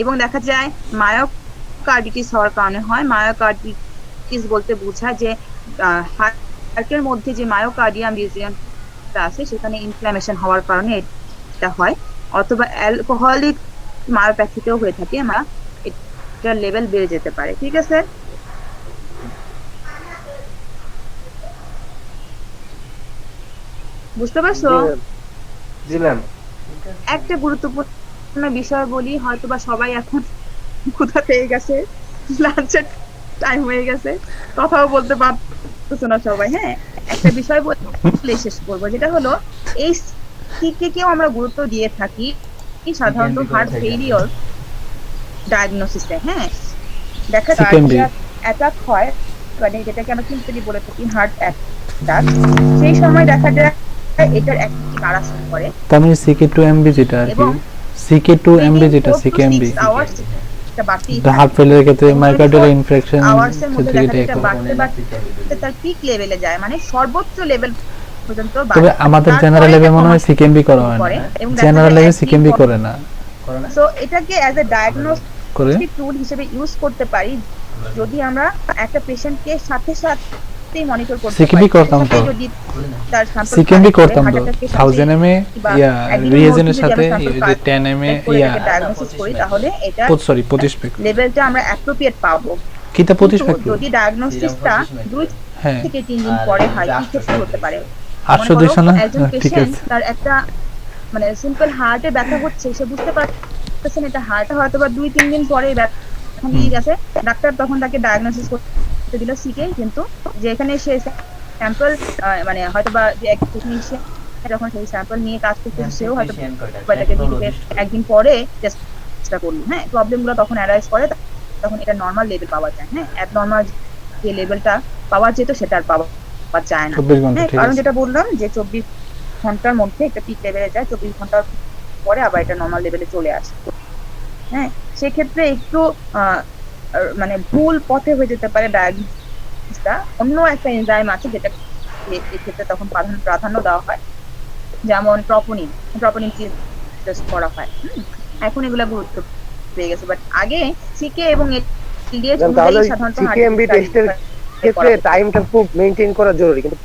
এবং দেখা যায় মায়োকার্ডিটিস হওয়ার কারণে হয়। মায়োকার্ডিটিস বলতে বোঝায় যে হার্টের মধ্যে যে মায়োকার্ডিয়াম রিজিয়নটা আছে সেখানে ইনফ্ল্যামেশন হওয়ার কারণে এটা হয়, অথবা অ্যালকোহলিক মায়োপ্যাথিতেও হয়ে থাকে, এটার লেভেল বেড়ে যেতে পারে। ঠিক আছে, বুঝতে পারছো? জি ম্যাম। একটা গুরুত্বপূর্ণ বিষয় বলি, হয়তোবা সবাই এখন ক্ষুধা পেয়ে গেছে, লাঞ্চের টাইম হয়ে গেছে, কথাও বলতে পারতেছে না সবাই। হ্যাঁ, একটা বিষয় বলে শেষ করবো, যেটা হলো এই সিকে কেও আমরা গুরুত্ব দিয়ে থাকি সাধারণত হার্ট ফেইলিওর ডায়াগনোসিসে। হ্যাঁ, দেখা যায় অ্যাটাক হয়, মানে যেটাকে আমরা সিম্পলি বলে থাকি হার্ট অ্যাটাক। সেই সময় দেখা যায় এটার অ্যাক্টিভিটি বাড়া শুরু করে। তার মানে CK2MB যেটা আর কি, CK2MB যেটা CKMB হার্ট ফেলিয়ারের ক্ষেত্রে মায়োকার্ডিয়াল ইনফ্রাকশন ক্ষেত্রে এটা তার পিক লেভেলে যায়, মানে সর্বোচ্চ লেভেল পর্যন্ত। তবে আমাদের জেনারেল লেভেলে মনে হয় CKMB করা হয় না, জেনারেল লেভেলে CKMB করে না। সো এটাকে অ্যাজ এ ডায়াগনস্টিক টুল হিসেবে ইউজ করতে পারি যদি আমরা একটা পেশেন্টকে সাথে সাথেই মনিটর করতে পারি। CKMB করতাম তো, CKMB করতাম তো 1000 mA ইয়া রিয়েজেনের সাথে যে 10 mA ইয়া ডায়াগনোসিস করি, তাহলে এটা 25 পেক লেভেলটা আমরা অ্যাপ্রোপ্রিয়েট পাবো। কিটা 25 পেক যদি ডায়াগনোসিসটা 2 থেকে 3 দিন পরে হয়, কি ক্ষেত্রে হতে পারে? 800 200 না, ঠিক আছে। তার একটা মানে সিম্পল হার্টে ব্যথা হচ্ছে, সে বুঝতে পারতেছেন এটা হার্ট, হয়তো বা 2-3 দিন পরে ব্যথা নিয়ে গেছে, ডাক্তার তখন তাকে ডায়াগনোসিস করতে দিল সিকে, কিন্তু যেখানে সে স্যাম্পল মানে হয়তো বা যে এক টেকনিশিয়ান যখন সেই স্যাম্পল নিয়ে কাজ করতে, সেও হয়তো এটাকে একদিন পরে চেষ্টা করলো। হ্যাঁ, প্রবলেমগুলো তখন অ্যারাইজ করে, তখন এটা নর্মাল লেভেল পাওয়া যায়। হ্যাঁ, অ্যাবনর্মাল যে লেভেলটা পাওয়া যেত সেটা আর পাওয়া যায় না। হ্যাঁ, কারণ যেটা বললাম যে 24 ঘন্টার মধ্যে একটা পিক লেভেলে যায়, 24 ঘন্টার পরে আবার এটা নর্মাল লেভেলে চলে আসে। হ্যাঁ, সেক্ষেত্রে একটু মানে ভুল পথে হয়ে যেতে পারে ডায়াগনোসিসটা। অন্য একটা এনজাইম আছে যেটা এক্ষেত্রে তখন প্রাধান্য দেওয়া হয়, যেমন ট্রপোনিন টেস্ট করা হয়। এখন এগুলা গুরুত্ব পেয়ে গেছে, বাট আগে সিকে এবং এলডিএইচ সাধারণত সিকেএমবি টেস্টের ক্ষেত্রে টাইমটা খুব মেইনটেইন করা জরুরি, কিন্তু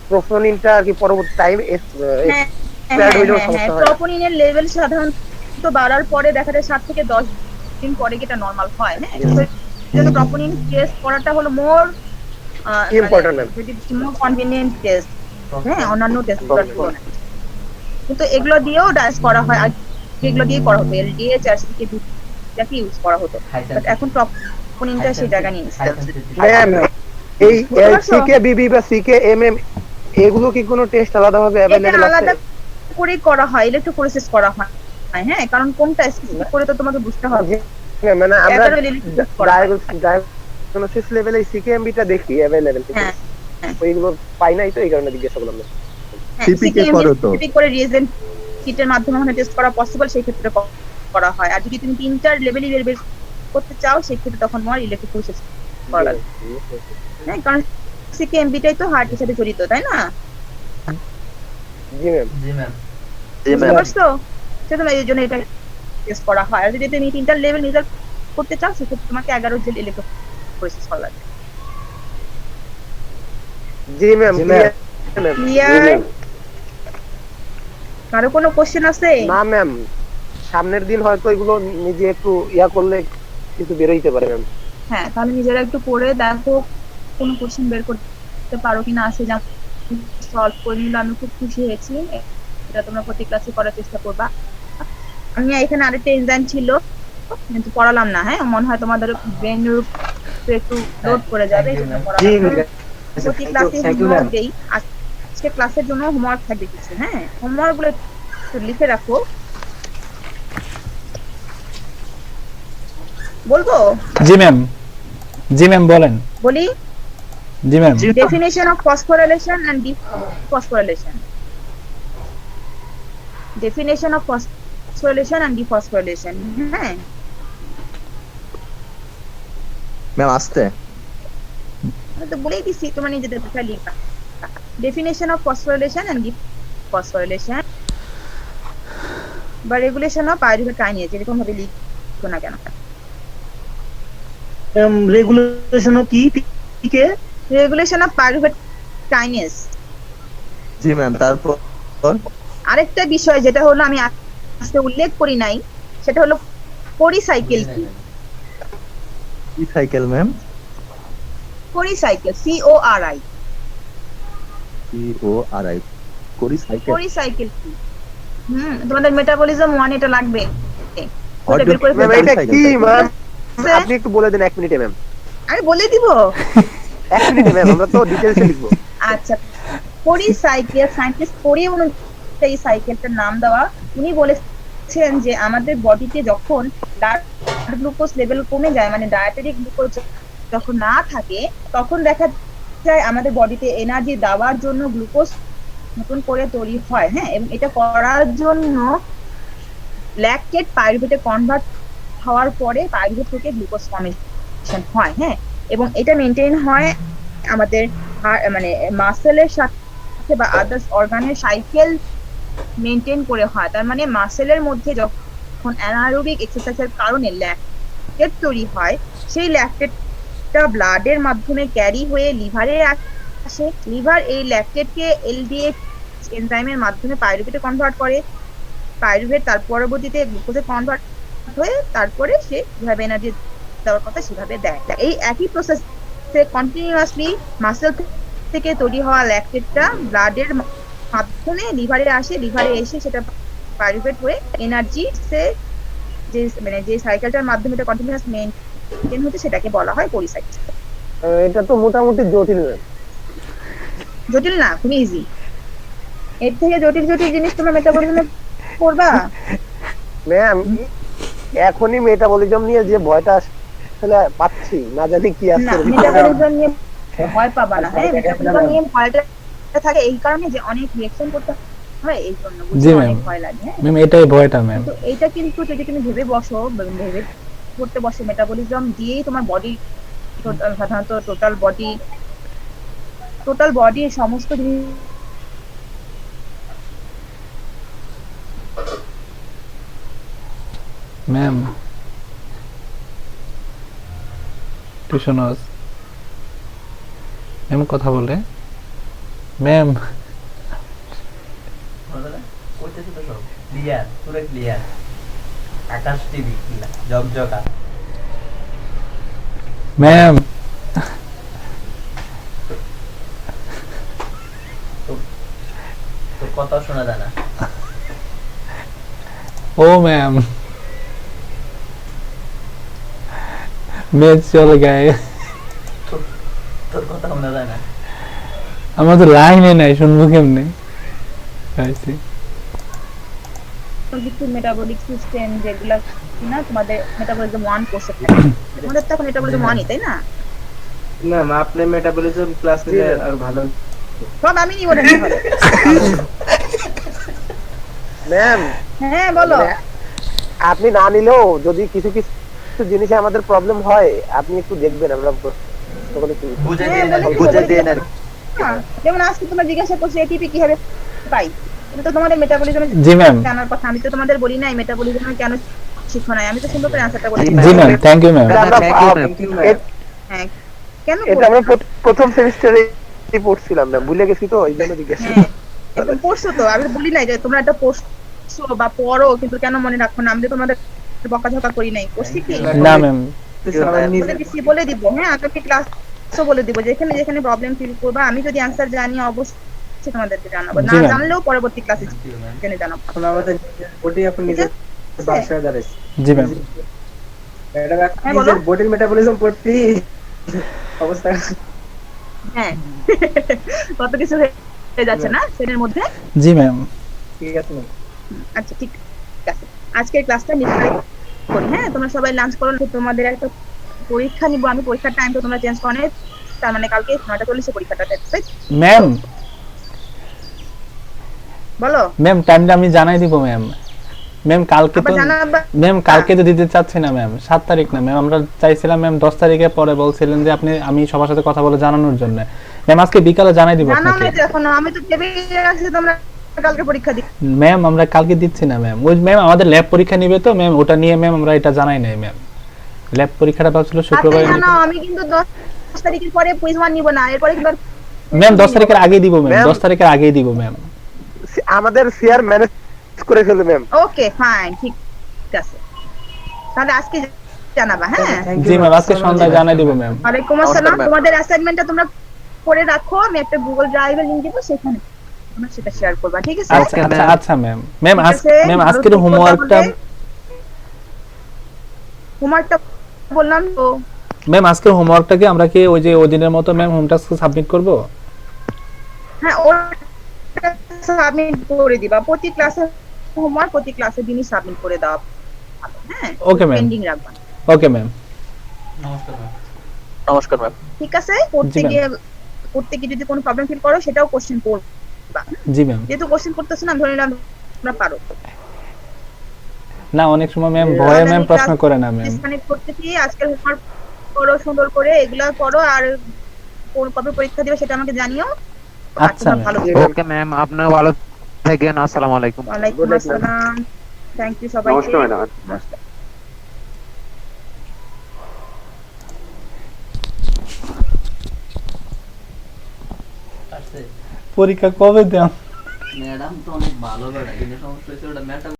প্রোফোনিনটা কি পরবর্তী টাইম ট্রপোনিনের লেভেল সাধারণত বাড়ার পরে দেখা যায় 7 থেকে 10 দিন পরে এটা নরমাল হয়। হ্যাঁ, জন্য ট্রপোনিন টেস্ট করাটা হলো মোর ইম্পর্টেন্ট, মোর কনভিনিয়েন্ট টেস্ট। হ্যাঁ, অন্যান্য টেস্ট গুলো কিন্তু এগুলো দিয়েও ডায়াস করা হয়, আর এগুলো দিয়ে করা হতো, এলডিএইচ আর সিকে দুটাকে ইউজ করা হতো, বাট এখন ট্রপোনিনটা সেই জায়গা নিয়ে নিচ্ছে। ম্যাম, এই সিকেবিবি বা সিকেএমএম এগুলো কি কোনো টেস্ট আলাদাভাবে अवेलेबल আছে? আলাদা করে করা হয়, ইলেকট্রোফোরেসিস করা হয়। হ্যাঁ, কারণ কোনটা স্পেসিফিক করে তো তোমাকে বুঝতে হবে। মানে আমরা ডায়াগনোসিস লেভেলে সিকেএমবিটা দেখি अवेलेबल, হ্যাঁ, ওইগুলো পাই নাই তো, এই কারণে জিজ্ঞেস করলাম। সিপিকে করো তো, সিপি করে রিয়েজেন্ট কিটের মাধ্যমে মানে টেস্ট করা পসিবল, সেই ক্ষেত্রে করা হয়। আর যদি তুমি 3-4 লেভেলই বের করতে চাও, সেই ক্ষেত্রে তখন তোমার ইলেকট্রোফোরেসিস করা লাগবে। হ্যাঁ, কারণ সিকেএমবিটাই তো হার্টের সাথে জড়িত, তাই না? জি ম্যাম, জি ম্যাম, বুঝছো? সেজন্য এই জন্য এটা টেস্ট করা হয়। আর যদি তুমি 3টা লেভেল রেজাল্ট করতে চাও, সেক্ষেত্রে তোমাকে 11 জেল ইলেকট্রোফোরেসিস করা লাগবে। জি ম্যাম, ক্লিয়ার? কারো কোনো কোশ্চেন আছে? না ম্যাম, সামনের দিন হয়তো এগুলো নিজে একটু ইয়া করলে কিছু বেরোইতে পারে ম্যাম। হ্যাঁ, তাহলে নিজেরা একটু পড়ে দেখো কোনো কোশ্চেন বের করতে পারো কিনা, আছে যা সলভ করে নিলে আমি খুব খুশি হয়েছি। এটা তোমরা প্রতি ক্লাসে করার চেষ্টা করবা। আমি এখানে আরেকটা এনজাইম ছিল কিন্তু পড়ালাম না। হ্যাঁ, মনে হয় তোমাদের ব্রেনের উপরে একটু লোড করে যাবে, প্রতি ক্লাসে হোমওয়ার্ক দেই। আজকে ক্লাসের জন্য হোমওয়ার্ক থাকবে কিছু। হ্যাঁ, হোমওয়ার্ক গুলো একটু লিখে রাখো। বলবো? জি ম্যাম, জি ম্যাম বলেন। বলি? জি ma'am. Definition of phosphorylation and dephosphorylation. Definition of phosphorylation and dephosphorylation. হ্যাঁ, ম্যাম আসতে আমি তো বলেই দিছি, তোমরা নিজেদের ভাষা লিখবা। Definition of phosphorylation and dephosphorylation বা রেগুলেশন অফ পাইরুভেট কাইনেজ, এরকম ভাবে লিখো না কেন। রেগুলেশন কি কে রেগুলেশন অফ পাইরুভেট কাইনেজ। জি ম্যাম, তারপর আরেকটা বিষয় যেটা হলো আমি আজকে উল্লেখ করি নাই, সেটা হলো কোরিসাইকেল কি। কি সাইকেল ম্যাম? কোরিসাইকেল, CORI। CORI করি সাইকেল। কোরিসাইকেল কি? তোমাদের মেটাবলিজম 1 এটা লাগবে। What ওটা বের করে do- ম্যাম ফেলতে এটা কি ম্যাম? আছে। আপনি একটু বলে দেন 1 মিনিটে ম্যাম। আমি বলে দিব। 1 মিনিটে ম্যাম, আমরা তো ডিটেইলসে লিখবো। আচ্ছা, কোরিসাইকেল সায়েন্টিস্ট কোরি অনুযায়ী এই সাইকেলটার নাম দেওয়া। উনি বলেছেন যে আমাদের বডিতে যখন ব্লাড গ্লুকোজ লেভেল কমে যায়, মানে ডায়েটারি গ্লুকোজ যখন না থাকে, তখন দেখা যায় আমাদের বডিতে এনার্জি দেওয়ার জন্য গ্লুকোজ নতুন করে তৈরি হয়। হ্যাঁ, এবং এটা করার জন্য ল্যাকটেট পাইরুভেটে কনভার্ট হওয়ার পরে পাইরুভেট থেকে গ্লুকোজ ফর্মেশন হয়। হ্যাঁ, এবং এটা মেনটেন হয় আমাদের মানে মাসেলের সাথে বা আদার্স অর্গানের সাইকেল মেনটেন করে হয়। তার মানে মাসেলের মধ্যে যখন অ্যানারোবিক এক্সারসাইজের কারণে ল্যাকটেট তৈরি হয়, সেই ল্যাকটেটটা ব্লাডের মাধ্যমে ক্যারি হয়ে লিভারে আসে। লিভার এই ল্যাকটেটকে LDH এনজাইমের মাধ্যমে পাইরুভেটে কনভার্ট করে। পাইরুভেট তার পরবর্তীতে গ্লুকোজে কনভার্ট হয়ে তারপরে সে যেভাবে এনার্জি দেওয়ার কথা সেভাবে দেয়। এই একই প্রসেসে কন্টিনিউয়াসলি মাসেল থেকে তৈরি হওয়া ল্যাকটেটটা ব্লাডের মাধ্যমে লিভারে আসে। লিভারে এসে সেটা পাইরুভেট হয়ে এনার্জি সে যে সাইকেলটার মাধ্যমে এটা কন্টিনিউয়াস মেইনটেইন হচ্ছে সেটাকে বলা হয় কোরিসাইকেল। এটা তো মোটামুটি জটিল ম্যাম। জটিল না, খুবই ইজি। এর থেকে জটিল জটিল জিনিস তোমরা মেটাবলিজমে পড়বা। ম্যাম এখনই মেটাবলিজম নিয়ে যে ভয়টা আসলে পাচ্ছি, না জানি কি না, আসছে। মেটাবলিজম নিয়ে ভয় পাবা না। হ্যাঁ, মেটাবলিজম নিয়ে ভয়টা থাকে এই কারণে যে অনেক রিঅ্যাকশন করতে হয়, এই জন্য জি বুঝতে ম্যাম। অনেক ভয় লাগে। হ্যাঁ, ম্যাম এটাই ভয়টা ম্যাম। তো এইটা কিন্তু যদি তুমি ভেবে বসো, ভেবে করতে বসো, মেটাবলিজম দিয়েই তোমার বডি সাধারণত টোটাল বডি সমস্ত জিনিস ম্যাম টিউশন ম্যাম কথা বলে। ম্যাম ক্লিয়ার, পুরো ক্লিয়ার। আকাশ টিভি জগজগা। ম্যাম তো কথা শোনা যায় না। ও ম্যাম মেজ চলে গায়ে। তোর কথা শোনা যায় না। আমার তো লাইনে নাই, শুনবো কেমনে? পাইছি। কিছু মেটাবলিক সিস্টেম যেগুলা কিনা তোমাদের মেটাবলিজম 1 কোর্সে থাকে। তোমাদের তো এখন মেটাবলিজম 1ই, তাই না? ম্যাম আপনি মেটাবলিজম ক্লাস নিলে আর ভালো। সব আমি নিব না হবে। ম্যাম হ্যাঁ বলো। আপনি না নিলেও যদি কিছু কিছু জিনিসে আমাদের প্রবলেম হয়, আপনি একটু দেখবেন। আমরা সকলে একটু বুঝে হ্যাঁ, দিয়ে বলে বুঝে দিয়ে নেন। হ্যাঁ, যেমন আজকে তোমরা জিজ্ঞাসা করছো এটিপি কিভাবে পাই, এটা তো তোমাদের মেটাবলিজমে জি ম্যাম। জানার কথা। আমি তো তোমাদের বলি নাই মেটাবলিজমে কেন শিখো নাই, আমি তো সুন্দর করে আনসারটা বলি। জি ম্যাম, থ্যাংক ইউ ম্যাম। আমরা Thank you, ma'am. হ্যাঁ, কেন এটা আমরা প্রথম সেমিস্টারে পড়ছিলাম না, ভুলে গেছি তো এই জন্য জিজ্ঞেস। হ্যাঁ, একদম পড়ছো তো। আমি তো বলি নাই যে তোমরা এটা পড়ছো বা পড়ো কিন্তু কেন মনে রাখো না। আমি তো তোমাদের বকাঝকা করি নাই, করছি কি? না ম্যাম। বলে দিব। হ্যাঁ, আজকে ক্লাসও বলে দিব, যেখানে যেখানে প্রবলেম ফিল করবা আমি যদি আনসার জানি অবশ্যই তোমাদেরকে জানাবো, না জি, ma'am. জানলেও পরবর্তী ক্লাসে জেনে জানাবো। এখন আমাদের বডি আপনি নিজের বাসায় দাঁড়াইছে। জি ম্যাম। ম্যাডাম হ্যাঁ, বলো। নিজের বডির মেটাবলিজম পড়তে অবস্থা। হ্যাঁ, কত কিছু হয়ে যাচ্ছে না সেটার মধ্যে। জি ম্যাম। ঠিক আছে ম্যাম। আচ্ছা ঠিক আছে, আজকের ক্লাসটা নির্ধারিত করি। হ্যাঁ, তোমরা সবাই লাঞ্চ করো। তোমাদের একটা পরীক্ষা নিব আমি, পরীক্ষার টাইম তো তোমরা চেঞ্জ করো, তার মানে কালকে 9:40 পরীক্ষাটা। ম্যাম বলো। ম্যাম টাইমটা আমি জানাই দিব ম্যাম। ম্যাম কালকে আবার তো জানাবা ম্যাম কালকে তো দিতে চাচ্ছি না ম্যাম, 7 তারিখ না ম্যাম, আমরা চাইছিলাম ম্যাম 10 তারিখে, পরে বলছিলেন যে আমি সবার সাথে কথা বলে জানানোর জন্য। ম্যাম আজকে বিকালে জানাই দিব জানাও আপনাকে। না এখনো, আমি তো ভেবে রাখছি তোমরা কালকে পরীক্ষা দিই। ম্যাম আমরা কালকে দিচ্ছি না ম্যাম, ওই ম্যাম আমাদের ল্যাব পরীক্ষা নিবে তো ম্যাম, ওটা নিয়ে ম্যাম আমরা এটা জানাই নাই ম্যাম। ল্যাব পরীক্ষাটা ভাবছিল শুক্রবার। আচ্ছা জানাও, আমি কিন্তু 10 তারিখের পরে কুইজ ওয়ান নিব না, এরপরে কিন্তু ম্যাম 10 তারিখের আগেই দিব ম্যাম, 10 তারিখের আগেই দিব ম্যাম। আমাদের শেয়ার ম্যানেজ করে ফেলবে ম্যাম। ওকে ফাইন, ঠিক আছে, তাহলে আজকে জানাবা। হ্যাঁ, জি ম্যাম আজকে সন্ধ্যায় জানাই দিব ম্যাম। ওয়ালাইকুম আসসালাম। তোমাদের অ্যাসাইনমেন্টটা তোমরা করে রাখো, আমি একটা গুগল ড্রাইভে লিংক দিব, সেখানে তোমরা সেটা শেয়ার করবা, ঠিক আছে? আচ্ছা আচ্ছা আচ্ছা ম্যাম। ম্যাম ঠিক আছে, ম্যাম ভালো আজকের থেকো হোমওয়ার্কটা তাহলে। হোমওয়ার্কটা বললাম তো, ম্যাম আজকের হোমওয়ার্কটা কি আমরা কি ওই যে ওই দিনের মতো ম্যাম হোম টাস্ক সাবমিট করব? হ্যাঁ ওটা সাবমিট করে দিবা, প্রতি ক্লাসে হোমওয়ার্ক প্রতি ক্লাসে দিনই সাবমিট করে দাও। হ্যাঁ Okay, ma'am. পেন্ডিং রাখবা, ওকে ম্যাম। নমস্কার ম্যাম। ঠিক আছে? করতে ma'am. গিয়ে যদি কোনো প্রবলেম ফিল করো সেটাও কোশ্চেন করবা, জি ম্যাম। যেহেতু কোশ্চেন করতেছ না, ধরে নিলাম তোমরা পারো। না অনেক সময় ম্যাম ভয়ে ম্যাম প্রশ্ন করে না ম্যাম। ডিসকানেক্ট করতেছি, আজকের হোমওয়ার্ক করো সুন্দর করে, এগুলা করো, আর কোন কবে পরীক্ষা দিবে সেটা আমাকে জানিও। আর আচ্ছা তোমরা ম্যাম। ভালো ওকে ম্যাম, আপনার ভালো থাকেন। আসসালামু আলাইকুম। ওয়ালাইকুম আসসালাম, থ্যাংক ইউ সবাইকে। নমস্কার ম্যাডাম। নমস্কার। পরীক্ষা কবে দেন? ম্যাডাম তো অনেক ভালো বেড়া, কিন্তু সমস্যা হচ্ছে ওটা ম্যাডাম